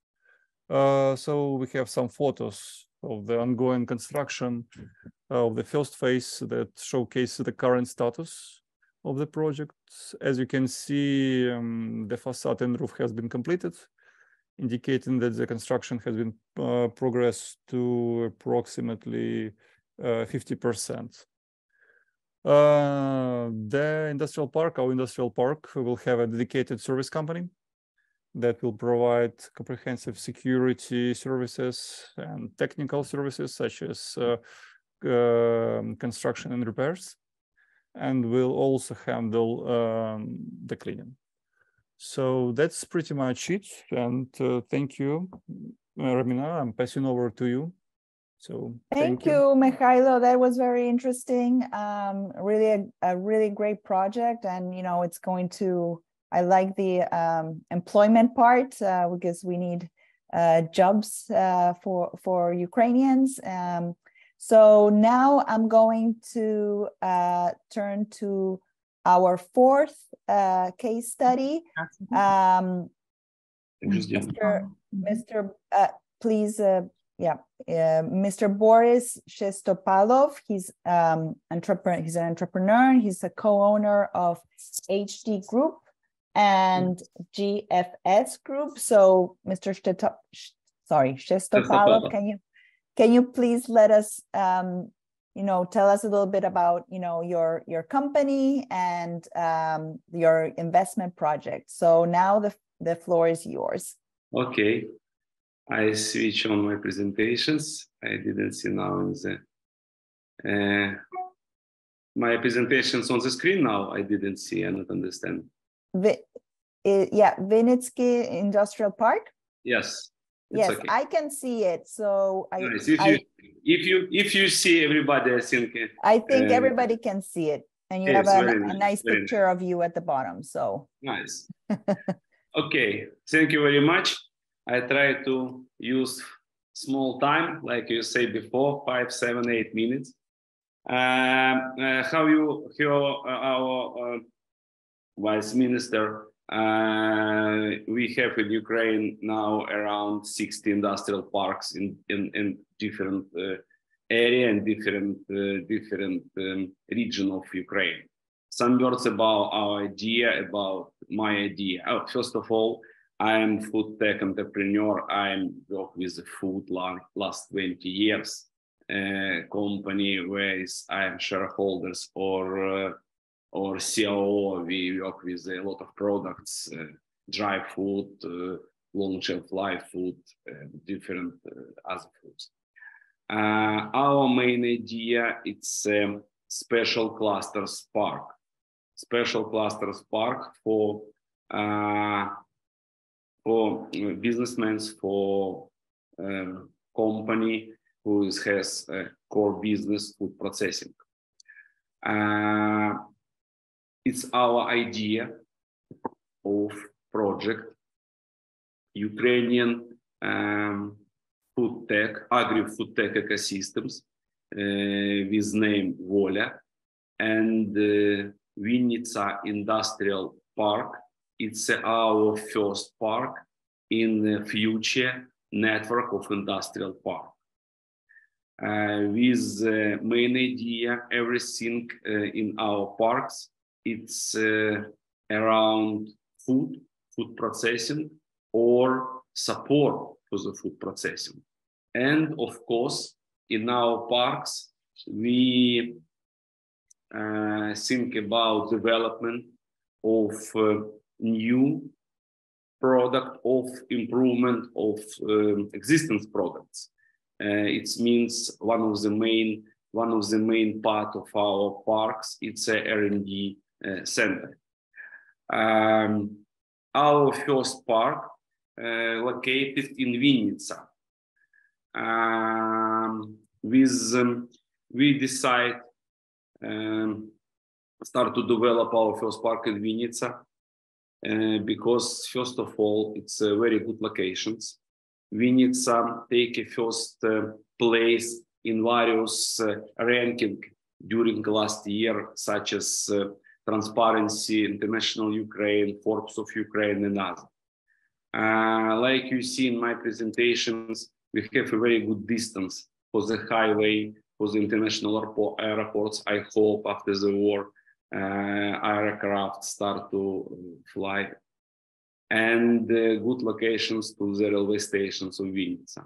So we have some photos of the ongoing construction of the first phase that showcase the current status of the project. As you can see, the facade and roof has been completed, indicating that the construction has been progressed to approximately 50%. The industrial park, our industrial park, will have a dedicated service company that will provide comprehensive security services and technical services such as construction and repairs, and will also handle the cleaning. So that's pretty much it. And thank you, Ramina. I'm passing over to you. So thank you, Mikhailo. That was very interesting. Really a really great project, and you know, it's going to. I like the employment part because we need jobs for Ukrainians. So now I'm going to turn to our fourth case study. Mr. Boris Shestopalov. He's an entrepreneur. He's a co-owner of HD Group and GFS Group. So, Mr. Shestopalov, can you please let us, you know, tell us a little bit about, you know, your company and your investment project. So now the floor is yours. Okay, I switch on my presentations. I didn't see now in the my presentations on the screen now. I didn't see. I don't understand. Yeah, Vinnytsky Industrial Park. Yes. Yes, okay. I can see it. So nice. If you see everybody, I think everybody can see it, and you have a nice picture nice of you at the bottom. So nice. Okay, thank you very much. I try to use small time, like you said before, 5, 7, 8 minutes. How you hear our Vice Minister? We have in Ukraine now around 60 industrial parks in different area and different region of Ukraine. Some words about our idea, about my idea. First of all, I am food tech entrepreneur. I work with the food last 20 years. Company where I am shareholders or COO. We work with a lot of products, dry food, long shelf life food, different other foods. Our main idea it's special clusters park. Special clusters park for businessmen, for company who has a core business food processing. It's our idea of project, Ukrainian food tech, agri-food tech ecosystems with name Volia and Vinnytsia Industrial Park. It's our first park in the future network of industrial park. With the main idea, everything in our parks, it's around food processing or support for the food processing. And of course, in our parks, we think about development of new product, of improvement of existing products. It means one of the main part of our parks. It's a R&D center. Our first park located in Vinnytsia. We decide start to develop our first park in Vinnytsia because first of all it's very good locations. Vinnytsia take a first place in various ranking during last year, such as Transparency International Ukraine, Forbes of Ukraine, and others. Like you see in my presentations, we have a very good distance for the highway, for the international airports. I hope after the war, aircraft start to fly, and good locations to the railway stations of Vinnytsia.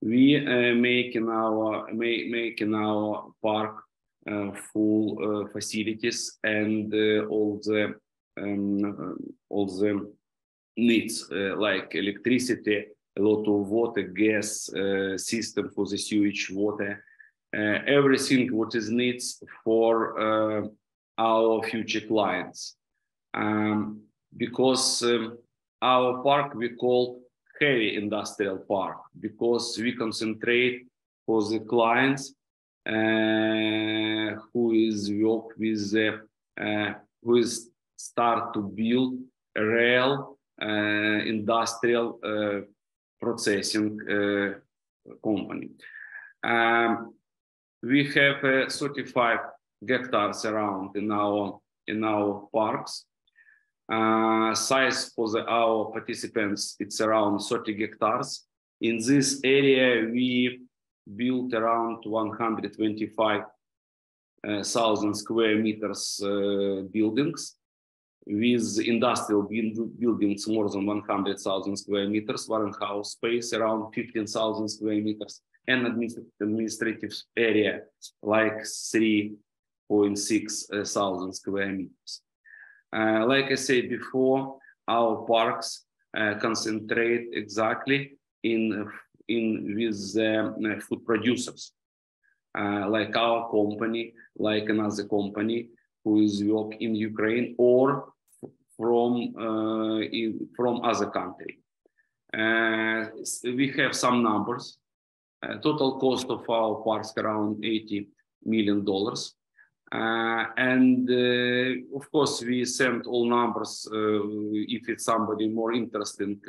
We make in our park full facilities and all the needs like electricity, a lot of water, gas system for the sewage water, everything what is needs for our future clients. Because our park we call heavy industrial park, because we concentrate for the clients who is work with who is start to build a real industrial processing company. We have 35 hectares around in our parks. Size for our participants, it's around 30 hectares. In this area, we built around 125,000 square meters buildings, with industrial buildings more than 100,000 square meters, warehouse space around 15,000 square meters, and administrative area like 3.6 thousand square meters. Like I said before, our parks concentrate exactly with food producers, like our company, like another company who is work in Ukraine or from other country. We have some numbers. Total cost of our parks around $80 million. And of course, we send all numbers if it's somebody more interested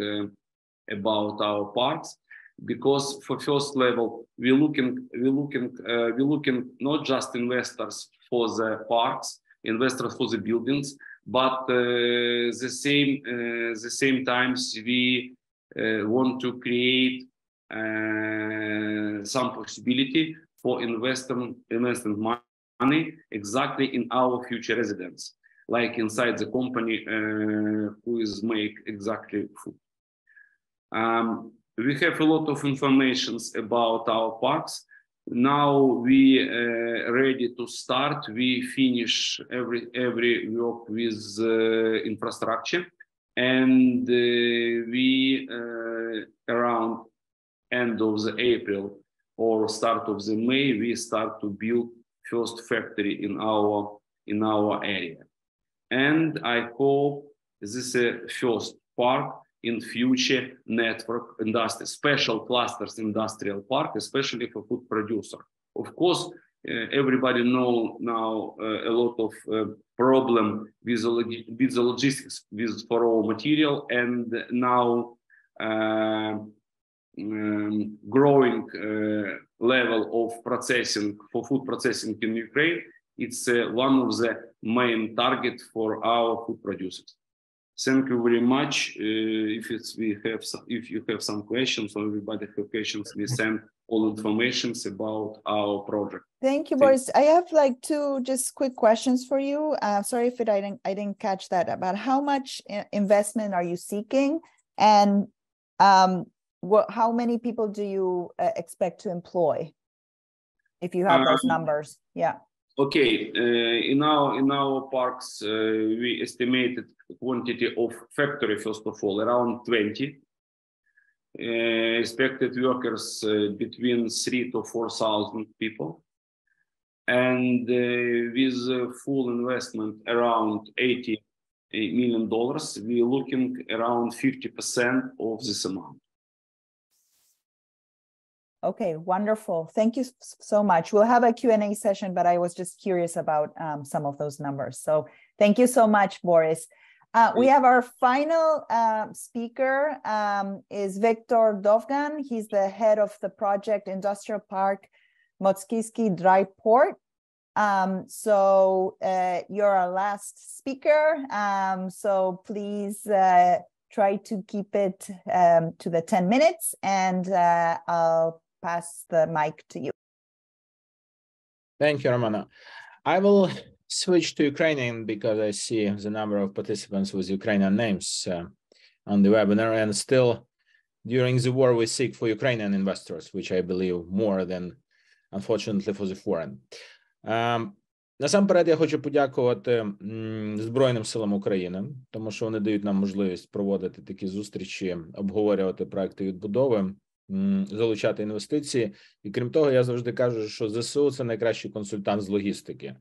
about our parks, because for first level, we're looking not just investors for the parks, investors for the buildings, but the same times we want to create some possibility for investment money exactly in our future residents, like inside the company who is make exactly food. We have a lot of information about our parks. Now we ready to start. We finish every work with infrastructure, and we around end of the April or start of the May, we start to build first factory in our area. And I hope this is a first park in future network industry, special clusters industrial park, especially for food producer. Of course, everybody know now a lot of problem with the logistics for raw material, and now growing level of processing for food processing in Ukraine. It's one of the main target for our food producers. Thank you very much. If you have some questions, or everybody have questions, we send all information about our project. Thank you, Boris. I have like two just quick questions for you. Sorry if I didn't catch that. About how much investment are you seeking, and how many people do you expect to employ, if you have those numbers? Yeah. Okay. In our parks, we estimated quantity of factory, first of all, around 20. Expected workers between 3,000 to 4,000 people. And with full investment around $80 million, we're looking around 50% of this amount. Okay, wonderful. Thank you so much. We'll have a Q&A session, but I was just curious about some of those numbers. So thank you so much, Boris. We have our final speaker is Viktor Dovgan. He's the head of the project Industrial Park Motskivsky Dry Port. So you're our last speaker. So please try to keep it to the 10 minutes, and I'll pass the mic to you. Thank you, Romana. I will switch to Ukrainian because I see the number of participants with Ukrainian names on the webinar, and still during the war we seek for Ukrainian investors, which I believe more than, unfortunately, for the foreign. Насамперед я хочу подякувати Збройним силам України, тому що вони дають нам можливість проводити такі зустрічі, обговорювати проекти відбудови, залучати інвестиції. І крім того, я завжди кажу, що ЗСУ – це найкращий консультант з логістики.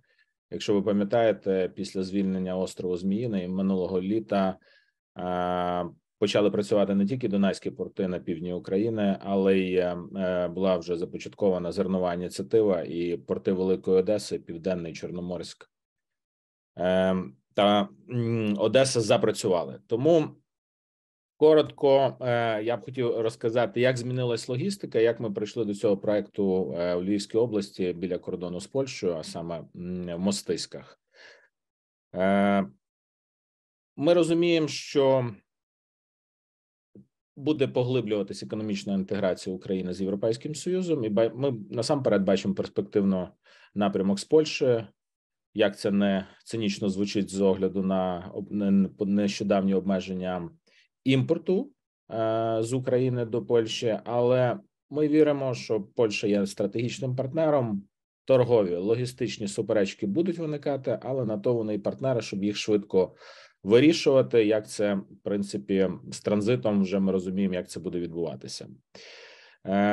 Якщо ви пам'ятаєте, після звільнення острову Зміїний минулого літа почали працювати не тільки Дунайські порти на півдні України, але й була вже започаткована зернова ініціатива і порти Великої Одеси, Південний Чорноморськ та Одеса запрацювали. Тому коротко я б хотів розказати, як змінилась логістика, як ми прийшли до цього проекту у Львівській області біля кордону з Польщею, а саме в Мостиськах. Ми розуміємо, що буде поглиблюватися економічна інтеграція України з Європейським Союзом, і ми насамперед бачимо перспективно напрямок з Польщею, як це не цинічно звучить з огляду на нещодавні обмеження імпорту з України до Польщі, але ми віримо, що Польща є стратегічним партнером, торгові, логістичні суперечки будуть виникати, але на то вони і партнери, щоб їх швидко вирішувати, як це, в принципі, з транзитом вже ми розуміємо, як це буде відбуватися.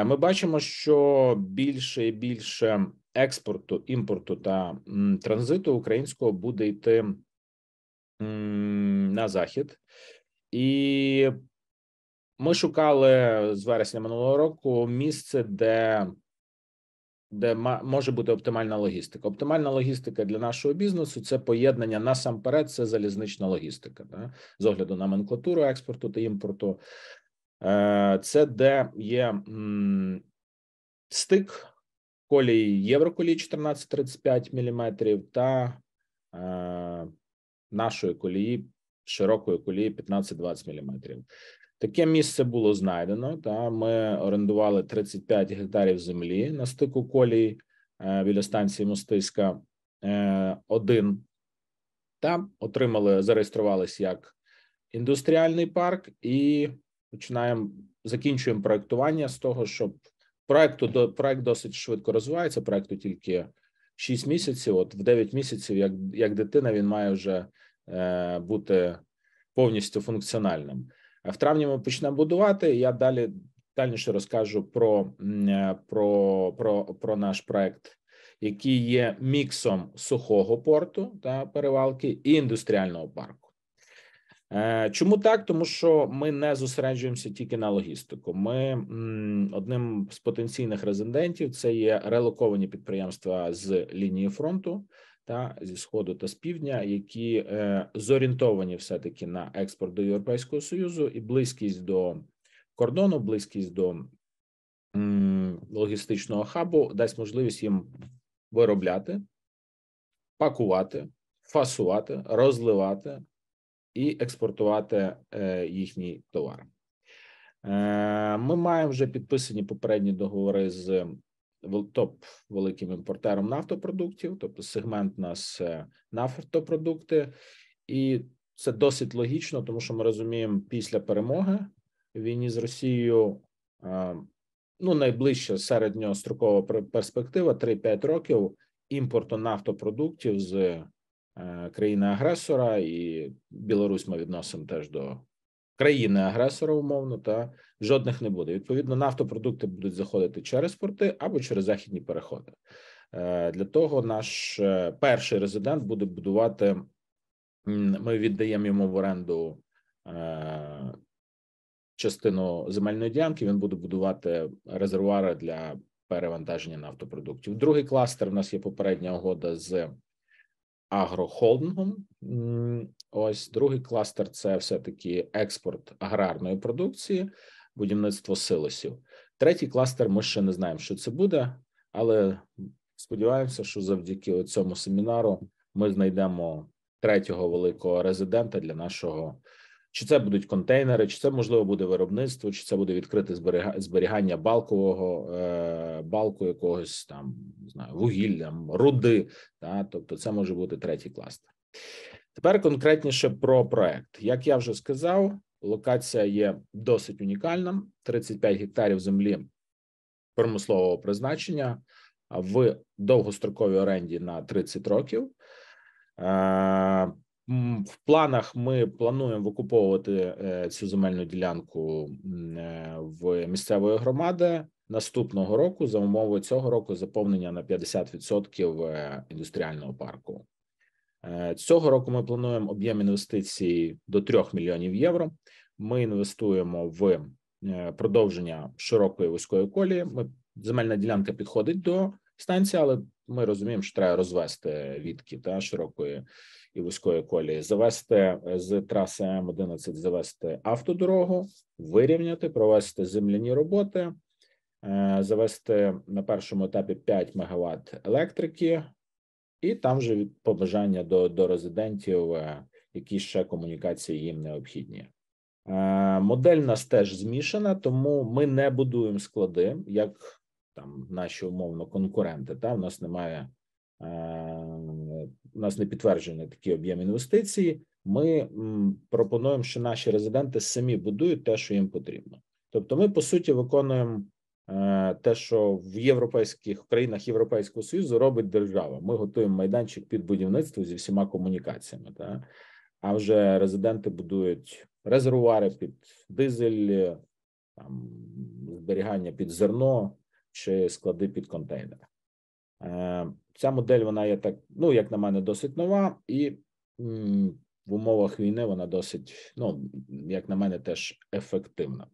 Ми бачимо, що більше і більше експорту, імпорту та транзиту українського буде йти на захід. І ми шукали з вересня минулого року місце, де може бути оптимальна логістика. Оптимальна логістика для нашого бізнесу – це поєднання, насамперед, це залізнична логістика, да? З огляду на номенклатуру експорту та імпорту. Це де є стик колії Євроколії 14-35 мм та нашої колії, широкої колії 15-20 мм. Таке місце було знайдено. Та ми орендували 35 гектарів землі на стику колії біля станції Мостиська 1. Там зареєструвалися як індустріальний парк і закінчуємо проєктування з того, щоб проєкт досить швидко розвивається, проєкту тільки 6 місяців, от в 9 місяців, як дитина, він має вже бути повністю функціональним. В травні ми почнемо будувати, я дальніше розкажу про наш проєкт, який є міксом сухого порту та перевалки і індустріального парку. Чому так? Тому що ми не зосереджуємося тільки на логістику. Ми одним з потенційних резидентів це є релоковані підприємства з лінії фронту та зі сходу та з півдня, які зорієнтовані все-таки на експорт до Європейського Союзу, і близькість до кордону, близькість до логістичного хабу дасть можливість їм виробляти, пакувати, фасувати, розливати і експортувати їхній товар. Ми маємо вже підписані попередні договори з топ-великим імпортером нафтопродуктів, тобто сегмент у нас нафтопродукти, і це досить логічно, тому що ми розуміємо, після перемоги в війні з Росією, найближча середньострокова перспектива 3-5 років імпорту нафтопродуктів з країни-агресора, і Білорусь ми відносимо теж до країни-агресора умовно, та жодних не буде. Відповідно, нафтопродукти будуть заходити через порти або через західні переходи. Для того наш перший резидент буде будувати, ми віддаємо йому в оренду частину земельної ділянки, він буде будувати резервуари для перевантаження нафтопродуктів. Другий кластер, у нас є попередня угода з агрохолдингом. Ось другий кластер – це все-таки експорт аграрної продукції, будівництво силосів. Третій кластер, ми ще не знаємо, що це буде, але сподіваємося, що завдяки цьому семінару ми знайдемо третього великого резидента для нашого. Чи це будуть контейнери, чи це, можливо, буде виробництво, чи це буде відкрите зберігання балку якогось там, не знаю, вугілля, руди, тобто це може бути третій кластер. Тепер конкретніше про проект. Як я вже сказав, локація є досить унікальна, 35 гектарів землі промислового призначення в довгостроковій оренді на 30 років. В планах ми плануємо викуповувати цю земельну ділянку в місцевої громади наступного року, за умови цього року заповнення на 50% індустріального парку. Цього року ми плануємо об'єм інвестицій до 3 мільйонів євро. Ми інвестуємо в продовження широкої вузької колії. Земельна ділянка підходить до станції, але ми розуміємо, що треба розвести відки та широкої і вузької колії, завести з траси М11, завести автодорогу, вирівняти, провести земляні роботи, завести на першому етапі 5 МВт електрики, і там вже від побажання до резидентів, які ще комунікації їм необхідні. Модель у нас теж змішана, тому ми не будуємо склади, як там наші умовно конкуренти. Та? У нас немає, у нас не підтверджені такі об'єми інвестицій. Ми пропонуємо, що наші резиденти самі будують те, що їм потрібно. Тобто ми, по суті, виконуємо те, що в європейських країнах Європейського Союзу робить держава. Ми готуємо майданчик під будівництво зі всіма комунікаціями. Та? А вже резиденти будують резервуари під дизель, там, зберігання під зерно чи склади під контейнери. Ця модель, вона є так, ну, як на мене, досить нова, і в умовах війни вона досить, ну, як на мене, теж ефективна.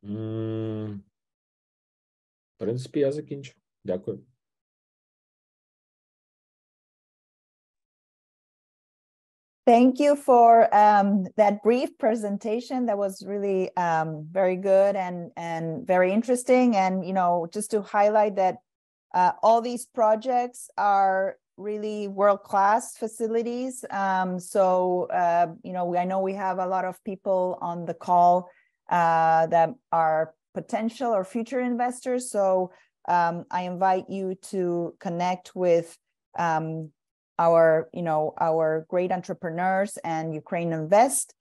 В принципі, я закінчив. Дякую. Thank you for that brief presentation. That was really very good and very interesting. And, you know, just to highlight that all these projects are really world-class facilities. You know, I know we have a lot of people on the call that are potential or future investors. So I invite you to connect with our great entrepreneurs and Ukraine Invest.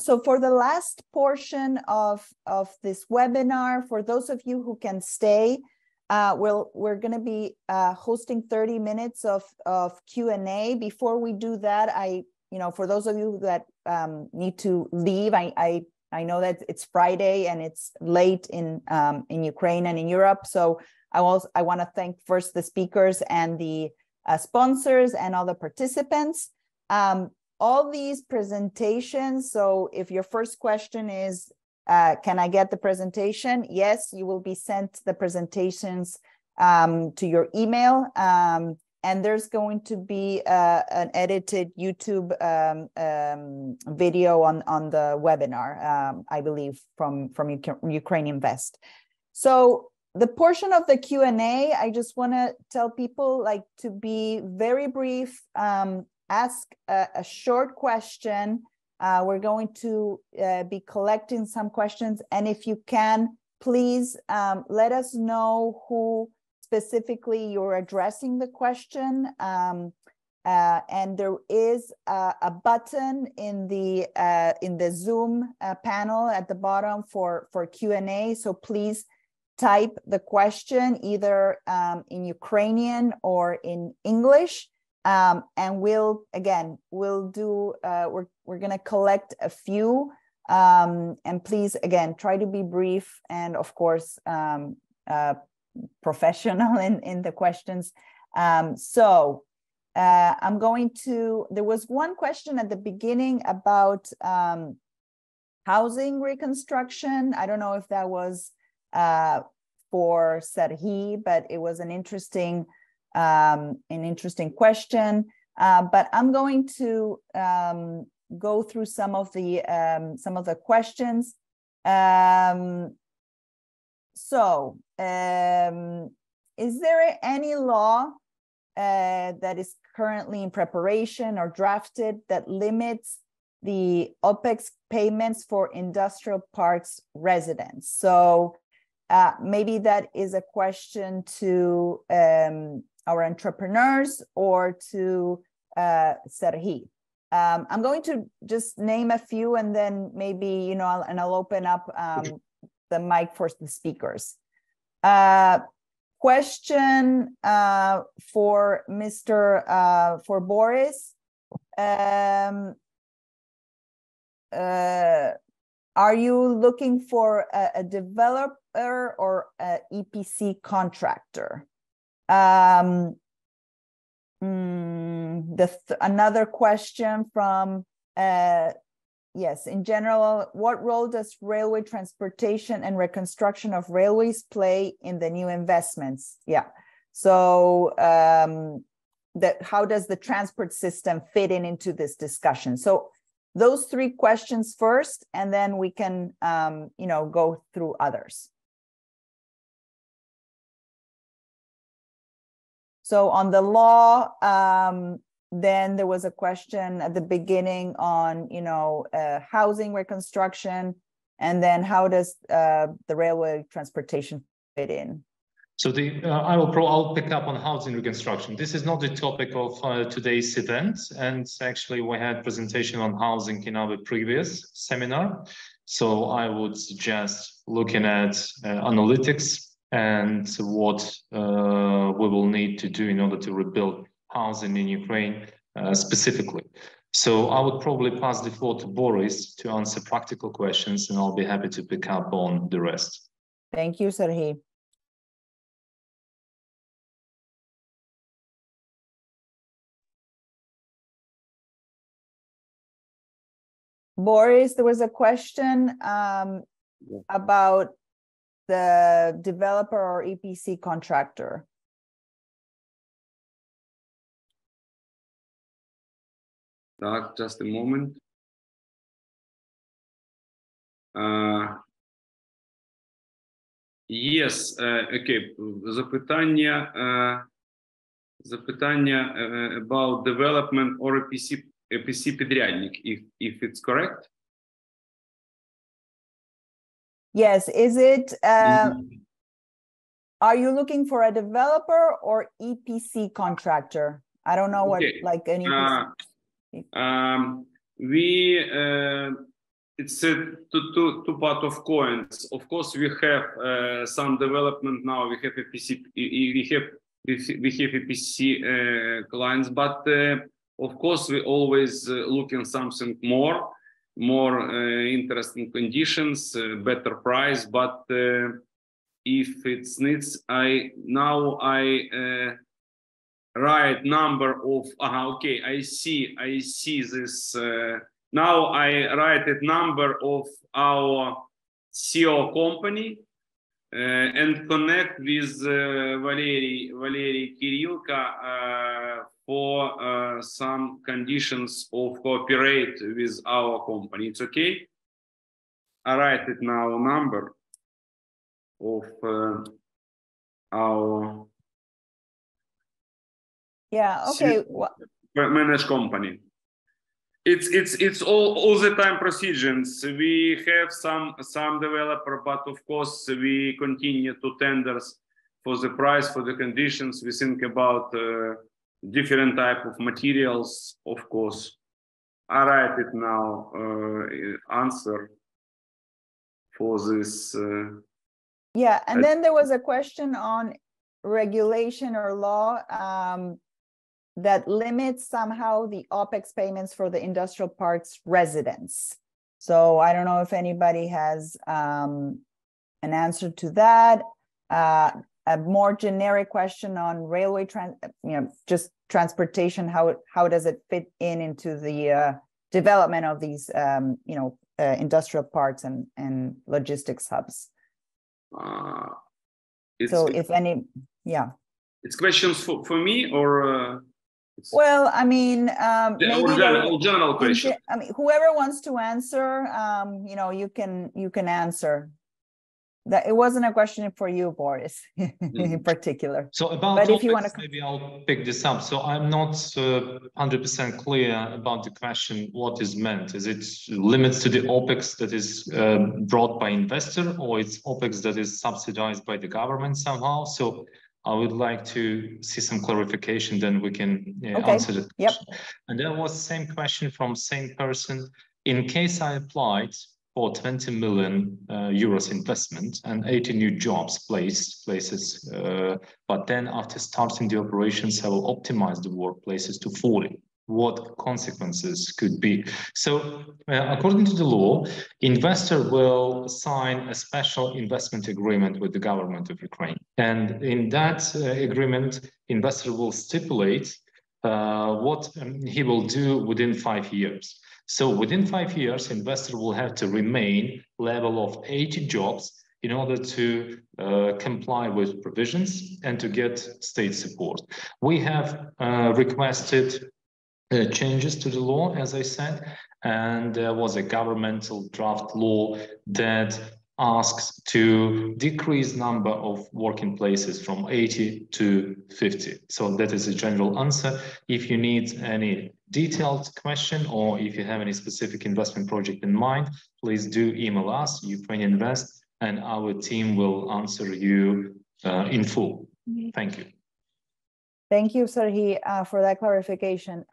So for the last portion of this webinar, for those of you who can stay, we're going to be hosting 30 minutes of Q&A. Before we do that, for those of you that need to leave, I know that it's Friday and it's late in Ukraine and in Europe. So I want to thank first the speakers and the sponsors and all the participants. All these presentations, so if your first question is, can I get the presentation? Yes, you will be sent the presentations to your email. And there's going to be an edited YouTube video on the webinar, I believe, from Ukraine Invest. So the portion of the Q&A, I just want to tell people to be very brief, ask a short question. We're going to be collecting some questions. And if you can, please let us know who specifically you're addressing the question. And there is a button in the Zoom panel at the bottom for Q&A. So please type the question either in Ukrainian or in English, and we're going to collect a few, and please, again, try to be brief and, of course, professional in the questions. I'm going to, there was one question at the beginning about housing reconstruction. I don't know if that was for Serhi, but it was an interesting question. But I'm going to go through some of the questions. Is there any law that is currently in preparation or drafted that limits the OPEX payments for industrial parks residents? So maybe that is a question to our entrepreneurs or to Serhi. I'm going to just name a few, and then maybe, I'll open up the mic for the speakers. Question for for Boris. Are you looking for a developer or an EPC contractor? Another question from yes, in general, what role does railway transportation and reconstruction of railways play in the new investments? Yeah. So how does the transport system fit into this discussion? So those three questions first, and then we can, go through others. So on the law, then there was a question at the beginning on, housing reconstruction, and then how does the railway transportation fit in? So I'll pick up on housing reconstruction. This is not the topic of today's event, and actually we had presentation on housing in our previous seminar. So I would suggest looking at analytics and what we will need to do in order to rebuild housing in Ukraine specifically. So I would probably pass the floor to Boris to answer practical questions, and I'll be happy to pick up on the rest. Thank you, Serhiy. Boris, there was a question about the developer or EPC contractor. Just a moment. Yes, okay. Запитання about development or EPC підрядник, if it's correct. Yes, is it, are you looking for a developer or EPC contractor? I don't know what, like an EPC. It's two part of coins. Of course, we have some development now. We have EPC, we have EPC clients, but of course, we always looking something more interesting conditions, better price. But if it's needs, I write number of. Okay, I see this. Now I write a number of our CEO company and connect with Valery Kirillka for some conditions of cooperate with our company. It's okay. I write it now number of our okay managed company. It's all the time procedures. We have some developer, but of course we continue to tenders for the price, for the conditions. We think about different type of materials. Of course, I write it now. Answer for this. Yeah, and then there was a question on regulation or law that limits somehow the OPEX payments for the industrial parks residents. So I don't know if anybody has an answer to that. A more generic question on railway, just transportation. How does it fit into the development of these, industrial parks and logistics hubs? So if any, it's questions for me or. Well, I mean, maybe general question. I mean, whoever wants to answer, you can answer. That it wasn't a question for you, Boris, in particular. So about but OPEX, if you want to, maybe I'll pick this up. So I'm not 100% clear about the question. What is meant? Is it limits to the OPEX that is brought by investor, or it's OPEX that is subsidized by the government somehow? So I would like to see some clarification, then we can answer the question. Yep. And there was the same question from same person. In case I applied for 20 million euros investment and 80 new jobs places, but then after starting the operations, I will optimize the workplaces to 40. What consequences could be? So according to the law, investor will sign a special investment agreement with the government of Ukraine. And in that agreement, investor will stipulate what he will do within 5 years. So within 5 years, investor will have to remain level of 80 jobs in order to comply with provisions and to get state support. We have requested changes to the law, as I said, and there was a governmental draft law that asks to decrease number of working places from 80 to 50. So that is a general answer. If you need any detailed question or if you have any specific investment project in mind, please do email us, Ukraine Invest, and our team will answer you in full. Thank you. Thank you, Serhii, for that clarification.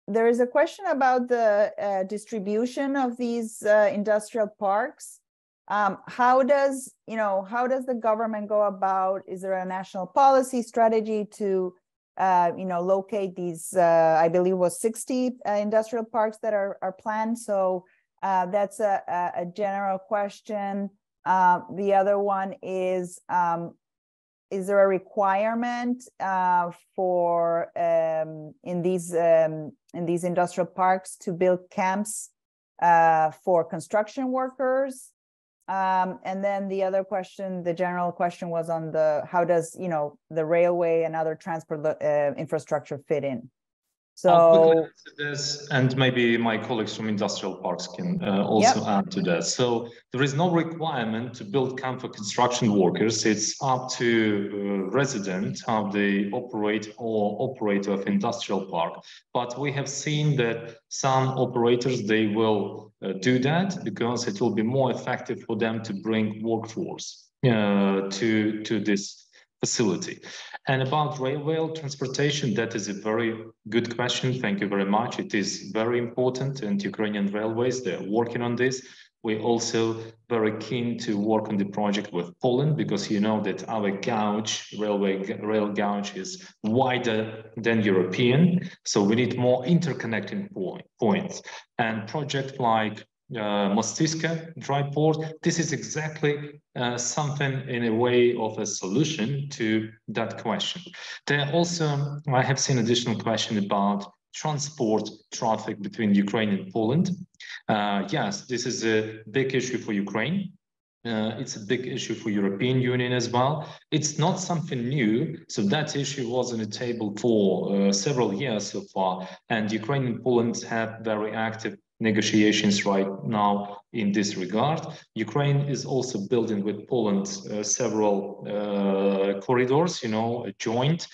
There is a question about the distribution of these industrial parks. How does the government go about? Is there a national policy strategy to locate these? I believe it was 60 industrial parks that are planned. So that's a general question. The other one is there a requirement for in these industrial parks to build camps for construction workers? And then the other question, the general question, was on how does the railway and other transport infrastructure fit in? So I'll quickly answer this, and maybe my colleagues from industrial parks can also add to that. So there is no requirement to build camp for construction workers. It's up to resident how they operate or operator of industrial park. But we have seen that some operators, they will do that because it will be more effective for them to bring workforce to this facility. And about railway transportation, that is a very good question. Thank you very much. It is very important, and Ukrainian railways, they're working on this. We're also very keen to work on the project with Poland, because you know that our gauge, rail gauge, is wider than European. So we need more interconnecting points. And project like Mostiska dry port, this is exactly something in a way of a solution to that question. There also, I have seen additional question about transport traffic between Ukraine and Poland. Yes, this is a big issue for Ukraine. It's a big issue for European Union as well. It's not something new. So that issue was on the table for several years so far. And Ukraine and Poland have very active negotiations right now in this regard. Ukraine is also building with Poland several corridors, joint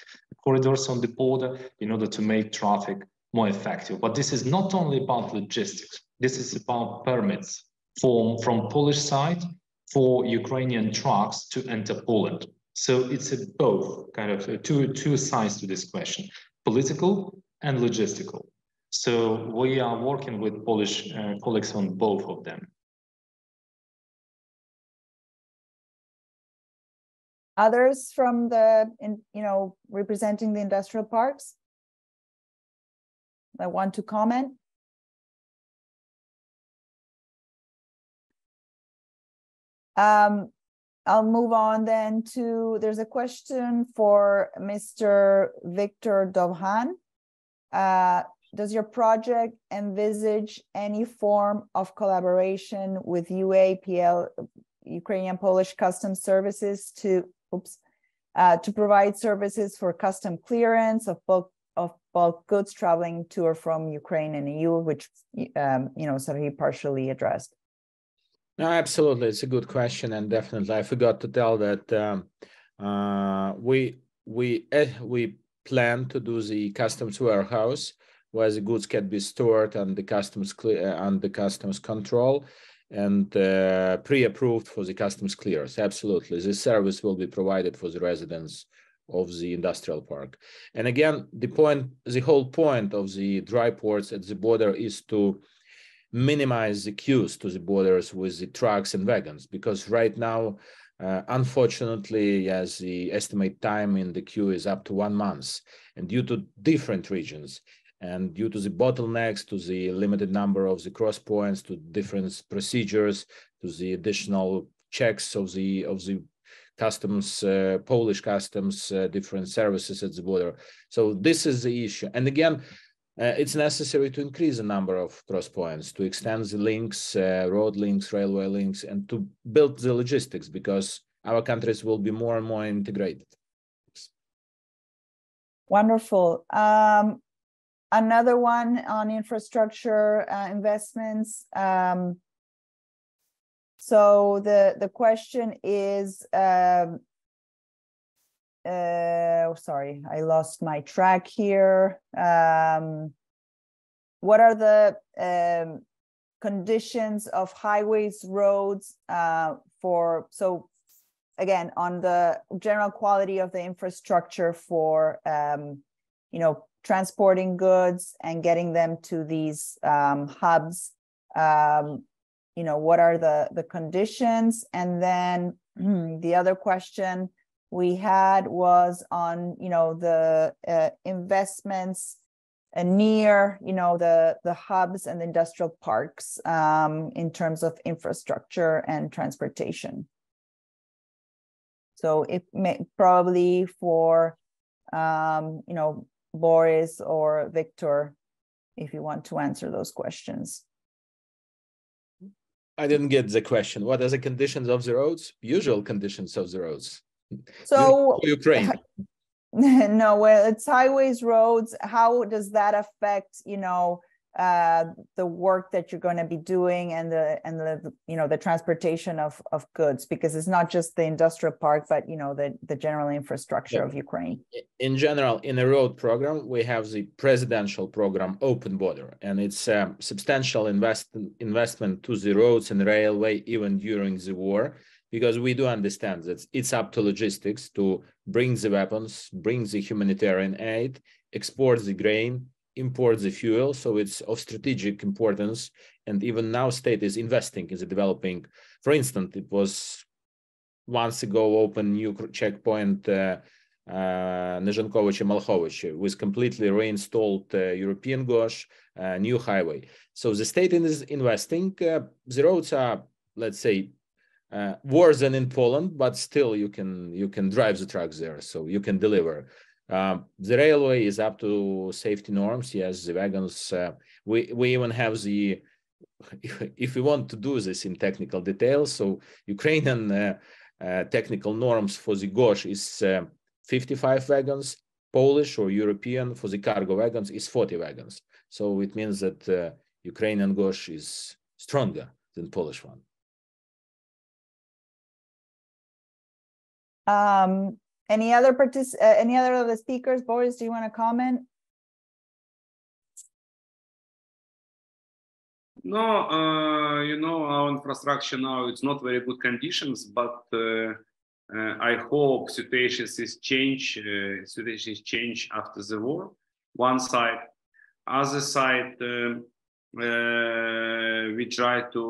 corridors on the border in order to make traffic more effective. But this is not only about logistics. This is about permits from Polish side for Ukrainian trucks to enter Poland. So it's both kind of two sides to this question, political and logistical. So we are working with Polish colleagues on both of them. Others from representing the industrial parks that want to comment? I'll move on then to, there's a question for Mr. Victor Dovhan. Does your project envisage any form of collaboration with UAPL, Ukrainian Polish Customs Services, to provide services for custom clearance of bulk goods traveling to or from Ukraine and EU, which Serhii partially addressed? No, absolutely, it's a good question, and definitely I forgot to tell that we plan to do the customs warehouse where the goods can be stored and the customs control and pre-approved for the customs clearance. Absolutely, this service will be provided for the residents of the industrial park. And again, the whole point of the dry ports at the border is to minimize the queues to the borders with the trucks and wagons, because right now, unfortunately, as the estimate time in the queue is up to 1 month, and due to different regions and due to the bottlenecks, to the limited number of the cross points, to different procedures, to the additional checks of the customs, Polish customs, different services at the border. So this is the issue. And again, it's necessary to increase the number of cross points, to extend the links, road links, railway links, and to build the logistics, because our countries will be more and more integrated. Wonderful. Another one on infrastructure investments. So the question is, sorry, I lost my track here. What are the conditions of highways, roads so again, on the general quality of the infrastructure for, transporting goods and getting them to these hubs, what are the conditions? And then the other question we had was on, the investments near, the hubs and the industrial parks in terms of infrastructure and transportation. So it may probably for, Boris or Victor, if you want to answer those questions. I didn't get the question. What are the conditions of the roads? Usual conditions of the roads. So Ukraine. No, well, it's highways, roads. How does that affect, the work that you're going to be doing and the transportation of goods? Because it's not just the industrial park, but the general infrastructure of Ukraine. In general, in a road program, we have the presidential program Open Border, and it's a substantial investment to the roads and railway even during the war, because we do understand that it's up to logistics to bring the weapons, bring the humanitarian aid, export the grain, import the fuel. So it's of strategic importance. And even now state is investing in the developing. For instance, it was months ago open new checkpoint Nezhenkovich-Malchovich with completely reinstalled European gauge, new highway. So the state is investing. The roads are, let's say, worse than in Poland, but still you can drive the trucks there, so you can deliver. The railway is up to safety norms. Yes, the wagons. We even have the, if we want to do this in technical details, so Ukrainian technical norms for the gauge is 55 wagons. Polish or European for the cargo wagons is 40 wagons. So it means that Ukrainian gauge is stronger than Polish one. Any other of the speakers? Boris, do you want to comment? No, our infrastructure now, it's not very good conditions, but I hope situations change after the war. One side, other side, we try to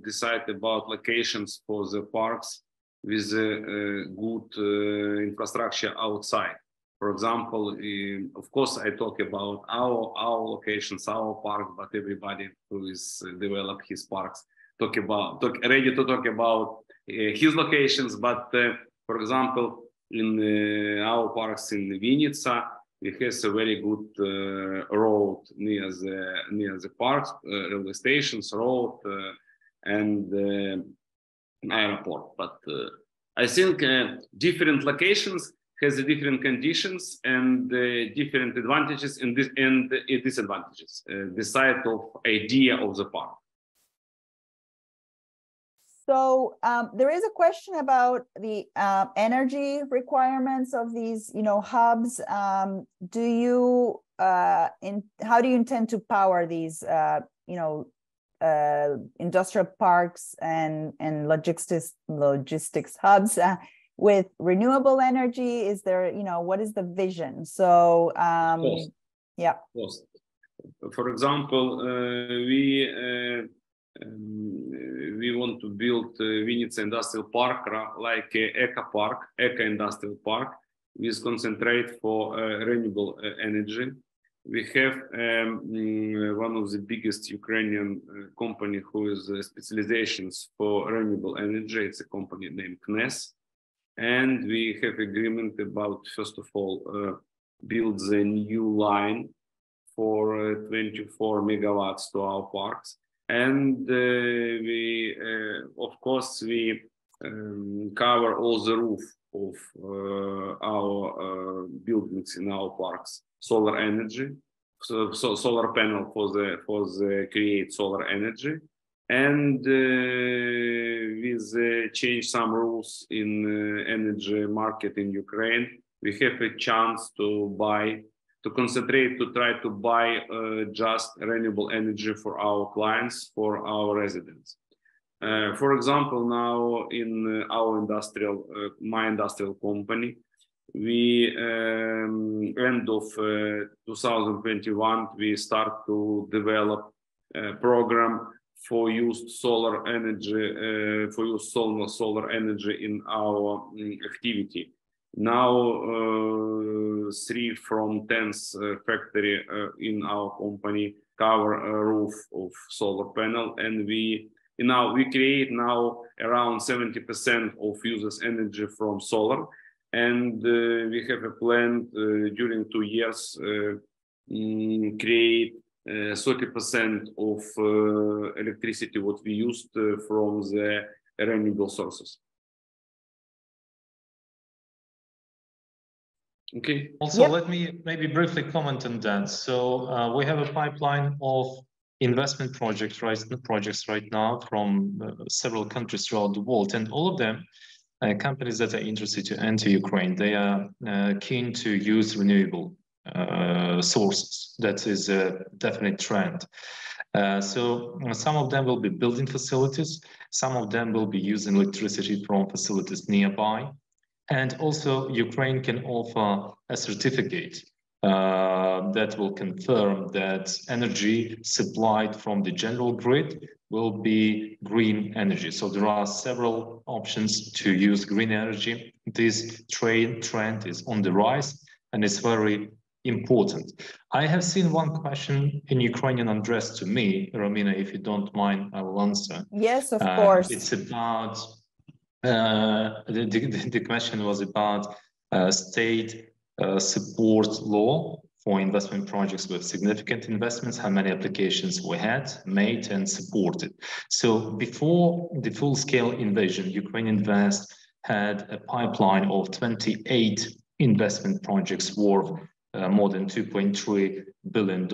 decide about locations for the parks with good infrastructure outside. For example, of course, I talk about our locations, our parks, but everybody who is develop his parks ready to talk about his locations. But for example, in our parks in Vinnytsia, we have a very good road near the parks, railway stations, road, and airport. But I think different locations has different conditions and different advantages and disadvantages. The side of idea of the park. So there is a question about the energy requirements of these, hubs. How do you intend to power these, industrial parks and logistics hubs with renewable energy? Is there, what is the vision? So, yeah. For example, we want to build Vinnytsia Industrial Park like eco industrial park with concentrate for renewable energy. We have one of the biggest Ukrainian company who is specializations for renewable energy. It's a company named KNES. and we have agreement about, first of all, build the new line for 24 megawatts to our parks. And we, of course, we cover all the roof of our buildings in our parks, solar energy, so solar panel for the create solar energy, and with change some rules in energy market in Ukraine, we have a chance to buy, to concentrate, to try to buy just renewable energy for our clients, for our residents. For example, now in our industrial, my industrial company, we end of 2021, we start to develop a program for used solar energy, solar energy in our activity. Now, 3 from 10 factory in our company cover a roof of solar panel, and we create now around 70% of users energy from solar, and we have a plan during 2 years create 30% of electricity what we used from the renewable sources. Okay. Also, let me maybe briefly comment on that. So we have a pipeline of investment projects right now from several countries throughout the world, and all of them companies that are interested to enter Ukraine. They are keen to use renewable sources. That is a definite trend. So some of them will be building facilities, some of them will be using electricity from facilities nearby. And also Ukraine can offer a certificate that will confirm that energy supplied from the general grid will be green energy. So there are several options to use green energy. This trend is on the rise and it's very important. I have seen one question in Ukrainian addressed to me. Romina, if you don't mind, I will answer. Yes, of course. It's about the question was about state support law for investment projects with significant investments, how many applications we had made and supported. So before the full-scale invasion, Ukraine Invest had a pipeline of 28 investment projects worth more than $2.3 billion.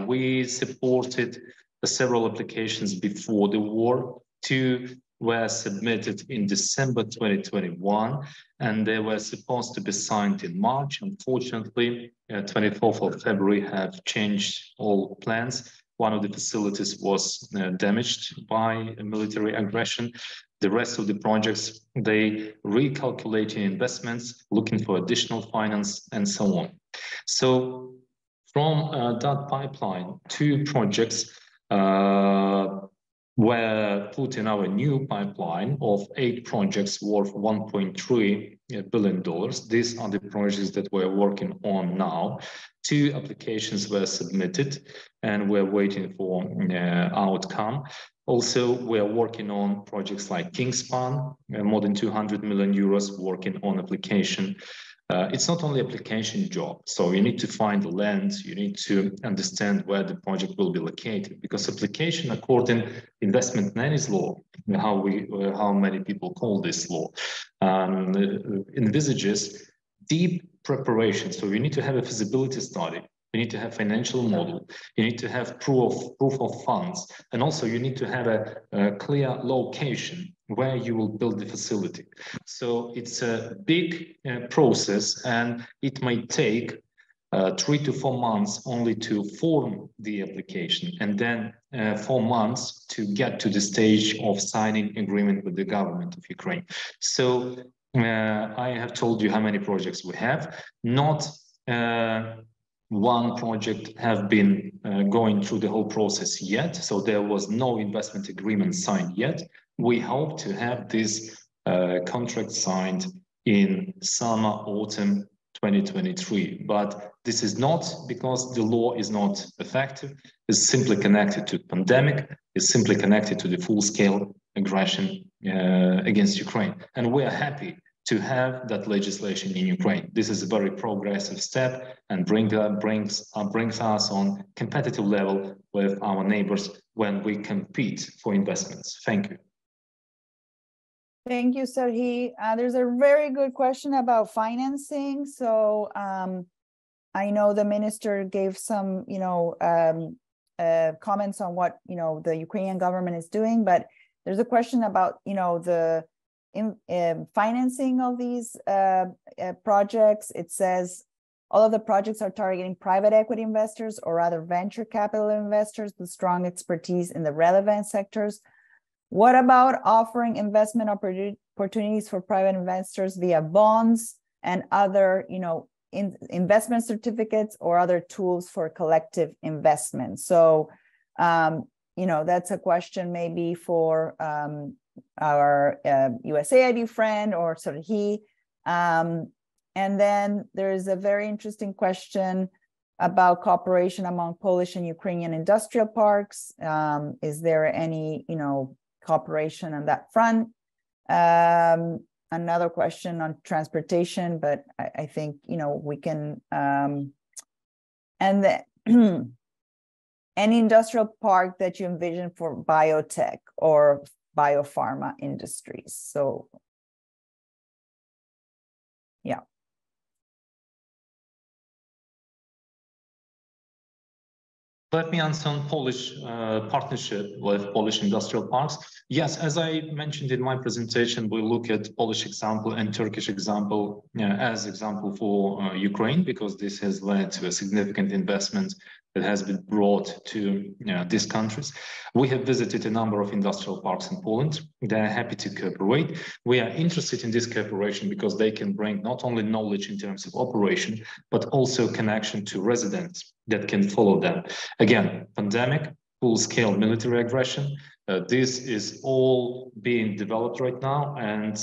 We supported several applications before the war. 2 were submitted in December 2021, and they were supposed to be signed in March. Unfortunately, 24th of February have changed all plans. One of the facilities was damaged by a military aggression. The rest of the projects, they recalculating investments, looking for additional finance, and so on. So from that pipeline, 2 projects were put in our new pipeline of 8 projects worth $1.3 billion. These are the projects that we're working on now. 2 applications were submitted and we're waiting for outcome. Also, we're working on projects like Kingspan, more than 200 million euros working on application. It's not only application job. So you need to find the land, you need to understand where the project will be located, because application, according investment nannies law, how many people call this law, envisages deep preparation. So you need to have a feasibility study, you need to have financial model, you need to have proof of funds, and also you need to have a clear location where you will build the facility. So it's a big process, and it might take 3 to 4 months only to form the application, and then 4 months to get to the stage of signing agreement with the government of Ukraine. So I have told you how many projects we have. Not one project have been going through the whole process yet, so there was no investment agreement signed yet. We hope to have this contract signed in summer, autumn 2023. But this is not because the law is not effective. It's simply connected to pandemic. It's simply connected to the full-scale aggression against Ukraine. And we are happy to have that legislation in Ukraine. This is a very progressive step and brings us on competitive level with our neighbors when we compete for investments. Thank you. Thank you, Serhii. There's a very good question about financing. So I know the minister gave some, comments on what, the Ukrainian government is doing, but there's a question about, the financing of these projects. It says all of the projects are targeting private equity investors or other venture capital investors with strong expertise in the relevant sectors. What about offering investment opportunities for private investors via bonds and other, investment certificates or other tools for collective investment? So, that's a question maybe for our USAID friend or Serhii. And then there's a very interesting question about cooperation among Polish and Ukrainian industrial parks. Is there any, cooperation on that front? Another question on transportation, but I think, we can, and then any industrial park that you envision for biotech or biopharma industries. So, yeah. Let me answer on Polish partnership with Polish industrial parks. Yes, as I mentioned in my presentation, we look at Polish example and Turkish example as example for Ukraine, because this has led to a significant investment that has been brought to these countries. We have visited a number of industrial parks in Poland. They are happy to cooperate. We are interested in this cooperation because they can bring not only knowledge in terms of operation, but also connection to residents that can follow them. Again, pandemic, full-scale military aggression. This is all being developed right now, and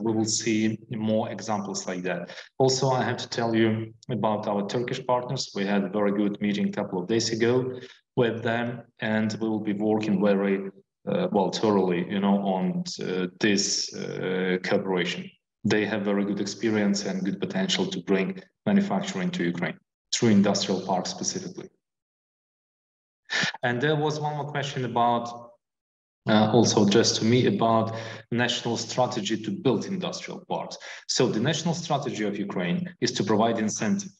we will see more examples like that. Also, I have to tell you about our Turkish partners. We had a very good meeting a couple of days ago with them, and we will be working very thoroughly, on this cooperation. They have very good experience and good potential to bring manufacturing to Ukraine through industrial parks specifically. And there was one more question about also addressed to me about national strategy to build industrial parks. So the national strategy of Ukraine is to provide incentive.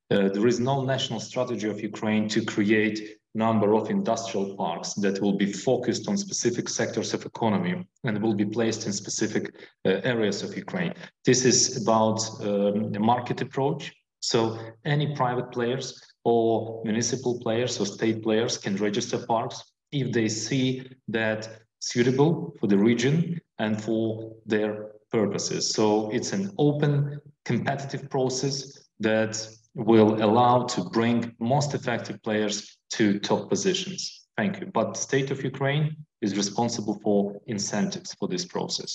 There is no national strategy of Ukraine to create number of industrial parks that will be focused on specific sectors of economy and will be placed in specific areas of Ukraine. This is about a market approach. So any private players or municipal players or state players can register parks if they see that suitable for the region and for their purposes. So it's an open, competitive process that will allow to bring most effective players to top positions. Thank you. But the state of Ukraine is responsible for incentives for this process.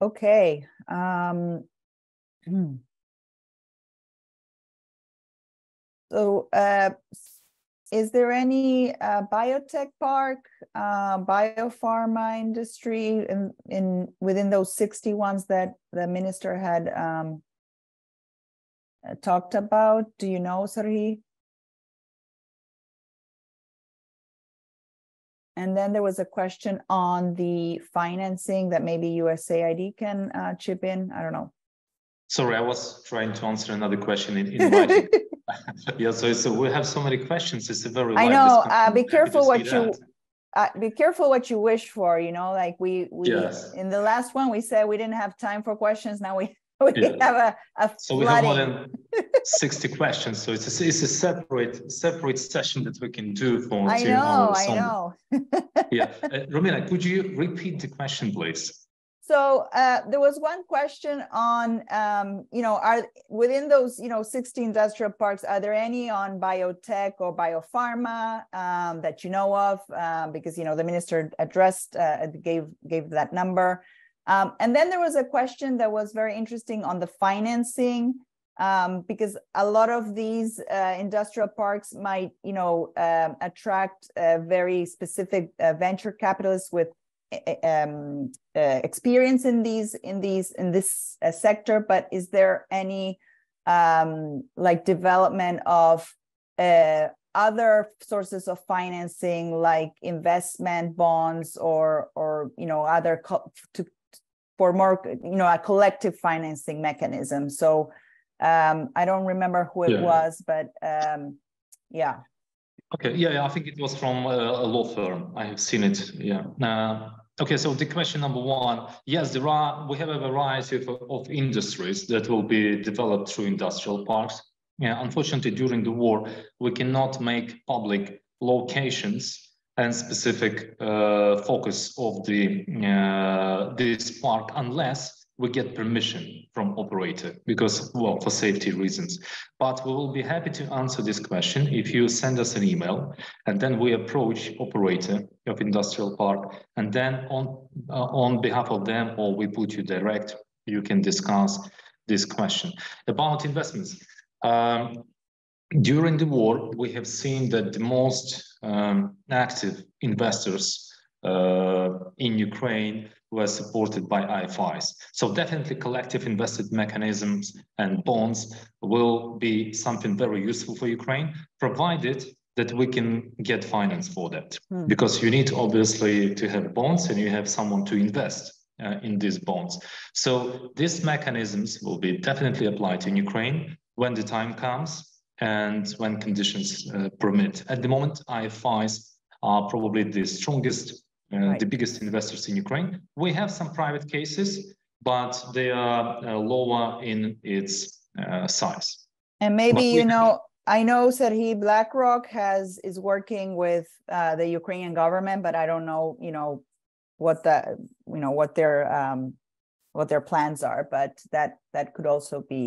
Okay. So, is there any biotech park, biopharma industry within those 60 ones that the minister had talked about? Do you know, Serhii? And then there was a question on the financing that maybe USAID can chip in. I don't know. Sorry, I was trying to answer another question in writing. Yeah, so we have so many questions. It's a very I know. Be careful what you wish for. Like we yes. In the last one we said we didn't have time for questions. Now we have a so we have more than 60 questions. So it's a separate session that we can do for. I know. Yeah, Romina, could you repeat the question, please? So there was one question on, are within those, 60 industrial parks, are there any on biotech or biopharma that you know of? Because, the minister addressed, gave that number. And then there was a question that was very interesting on the financing, because a lot of these industrial parks might, attract very specific venture capitalists with experience in this sector, but is there any like development of other sources of financing, like investment bonds or other for more a collective financing mechanism? So I don't remember who it was, but yeah. Okay, yeah, I think it was from a law firm. I have seen it. Yeah. Okay, so the question number one, yes, we have a variety of industries that will be developed through industrial parks. Yeah, unfortunately, during the war, we cannot make public locations and specific focus of this park unless we get permission from operator, because, well, for safety reasons. But we will be happy to answer this question if you send us an email, and then we approach operator of industrial park, and then on behalf of them, or we put you direct, you can discuss this question. About investments. During the war, we have seen that the most active investors in Ukraine were supported by IFIs. So definitely collective investment mechanisms and bonds will be something very useful for Ukraine, provided that we can get finance for that. Because you need obviously to have bonds and you have someone to invest in these bonds. So these mechanisms will be definitely applied in Ukraine when the time comes and when conditions permit. At the moment, IFIs are probably the strongest, the biggest investors in Ukraine. We have some private cases, but they are lower in its size. And maybe, I know Serhiy BlackRock is working with the Ukrainian government, but I don't know, what their plans are, but that could also be,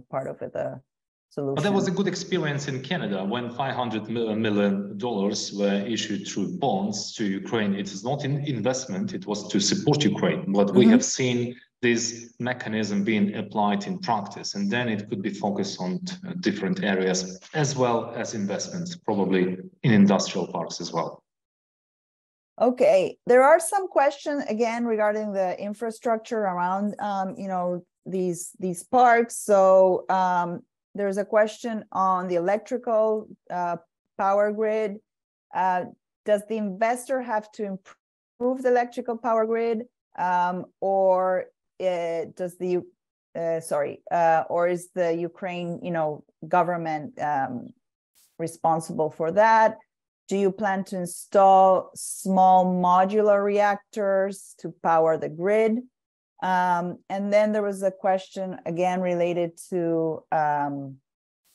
part of the solution. But there was a good experience in Canada when $500 million were issued through bonds to Ukraine. It is not an investment, it was to support Ukraine. But we have seen this mechanism being applied in practice, and then it could be focused on different areas as well as investments, probably in industrial parks as well. Okay, there are some questions again regarding the infrastructure around these parks. So there's a question on the electrical power grid. Does the investor have to improve the electrical power grid, or does the or is the Ukraine government responsible for that? Do you plan to install small modular reactors to power the grid? And then there was a question again related to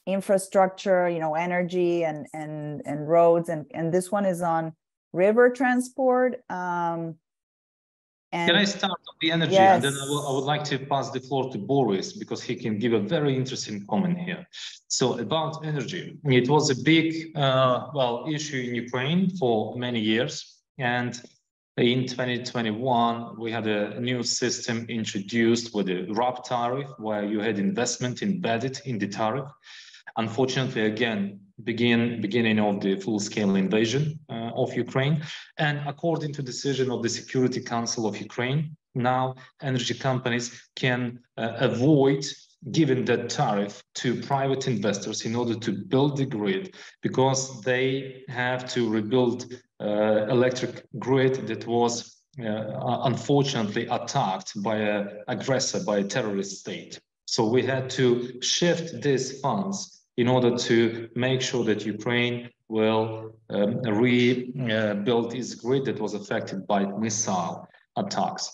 infrastructure, energy and roads, and this one is on river transport. Can I start on the energy? Yes. And then I would like to pass the floor to Boris, because he can give a very interesting comment here. So about energy, it was a big issue in Ukraine for many years. And in 2021, we had a new system introduced with a RAB tariff, where you had investment embedded in the tariff. Unfortunately, again, beginning of the full-scale invasion of Ukraine. And according to decision of the Security Council of Ukraine, now energy companies can avoid giving that tariff to private investors in order to build the grid, because they have to rebuild electric grid that was unfortunately attacked by an aggressor, by a terrorist state. So we had to shift these funds in order to make sure that Ukraine will rebuild its grid that was affected by missile attacks.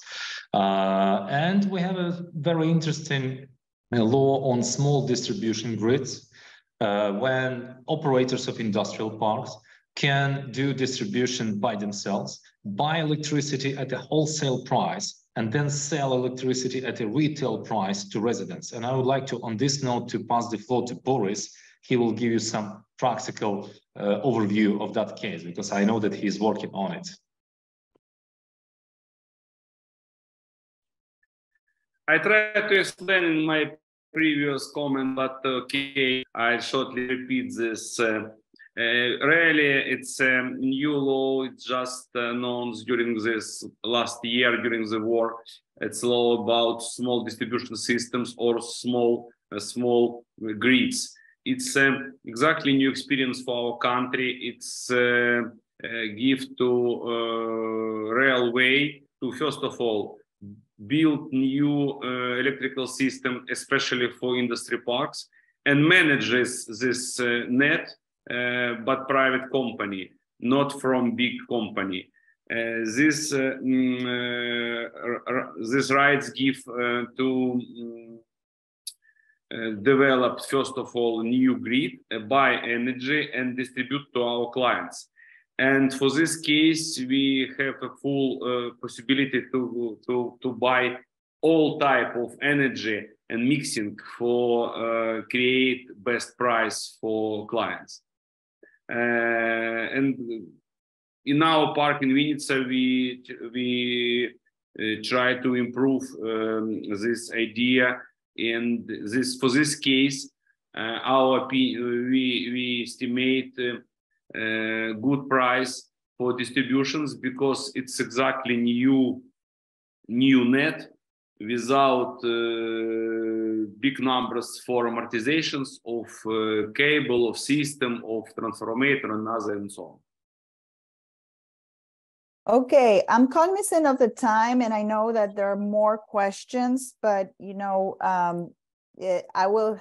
And we have a very interesting law on small distribution grids, when operators of industrial parks can do distribution by themselves, buy electricity at a wholesale price, and then sell electricity at a retail price to residents. And I would like to, on this note, to pass the floor to Boris. He will give you some practical overview of that case, because I know that he's working on it. I tried to explain in my previous comment, but okay, I shortly repeat this. Really, it's a new law. It's just announced during this last year, during the war. It's a law about small distribution systems or small grids. It's exactly new experience for our country. It's give to railway to, first of all, build new electrical system, especially for industry parks, and manages this net, but private company, not from big company. This rights give to develop, first of all, new grid, buy energy and distribute to our clients. And for this case, we have a full possibility to buy all type of energy and mixing for create best price for clients. And in our park in Vinnytsia, we try to improve this idea. And this, for this case, we estimate good price for distributions because it's exactly new net without big numbers for amortizations of cable, of system, of transformer, and other, and so on. Okay, I'm cognizant of the time, and I know that there are more questions, but you know, I will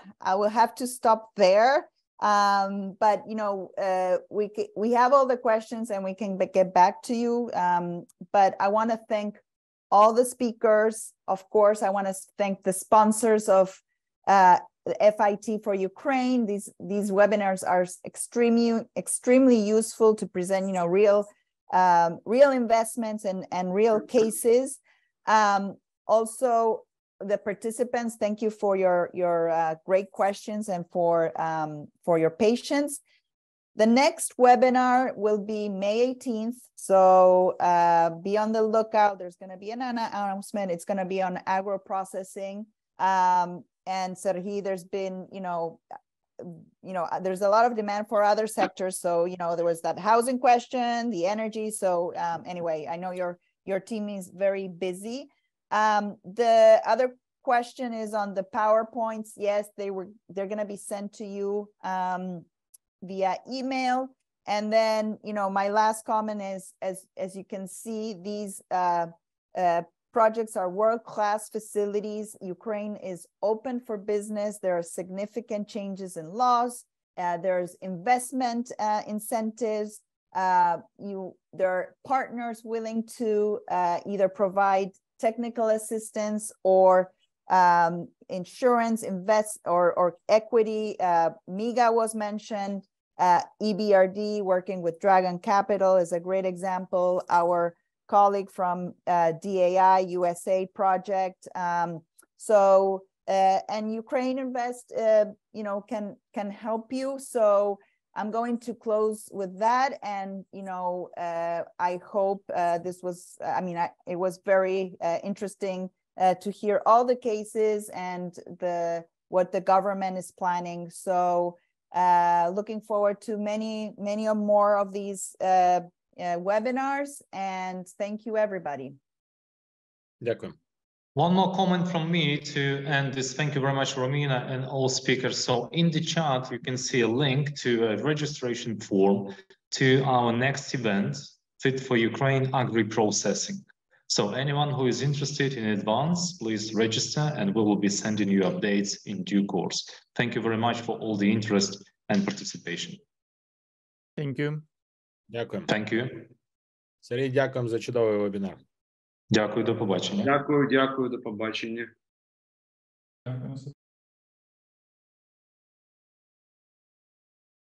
have to stop there. But you know, we have all the questions, and we can get back to you. But I want to thank all the speakers. Of course, I want to thank the sponsors of FIT for Ukraine. These webinars are extremely useful to present, you know, real investments and real cases. Also, the participants, thank you for your great questions and for your patience. The next webinar will be May 18th, so be on the lookout. There's going to be an announcement. It's going to be on agro-processing. And Sergey, there's been, there's a lot of demand for other sectors. So, you know, there was that housing question, the energy. So anyway, I know your team is very busy. The other question is on the PowerPoints. Yes, they're going to be sent to you via email. And then, you know, my last comment is, as you can see, these projects are world-class facilities. Ukraine is open for business. There are significant changes in laws. There's investment incentives. There are partners willing to either provide technical assistance or insurance, invest or equity. MIGA was mentioned. EBRD working with Dragon Capital is a great example. Our colleague from DAI USA project. And Ukraine Invest, you know, can help you. So I'm going to close with that. And, you know, I hope this was, it was very interesting to hear all the cases and what the government is planning. So looking forward to many more of these webinars, and thank you, everybody. Дякую. One more comment from me to end this. Thank you very much, Romina, and all speakers. So in the chat, you can see a link to a registration form to our next event, Fit for Ukraine Agri-Processing. So anyone who is interested in advance, please register, and we will be sending you updates in due course. Thank you very much for all the interest and participation. Thank you. Дякую. Thank you. Сергій, дякуємо за чудовий вебінар. Дякую, до побачення. Дякую, до побачення. Дякую.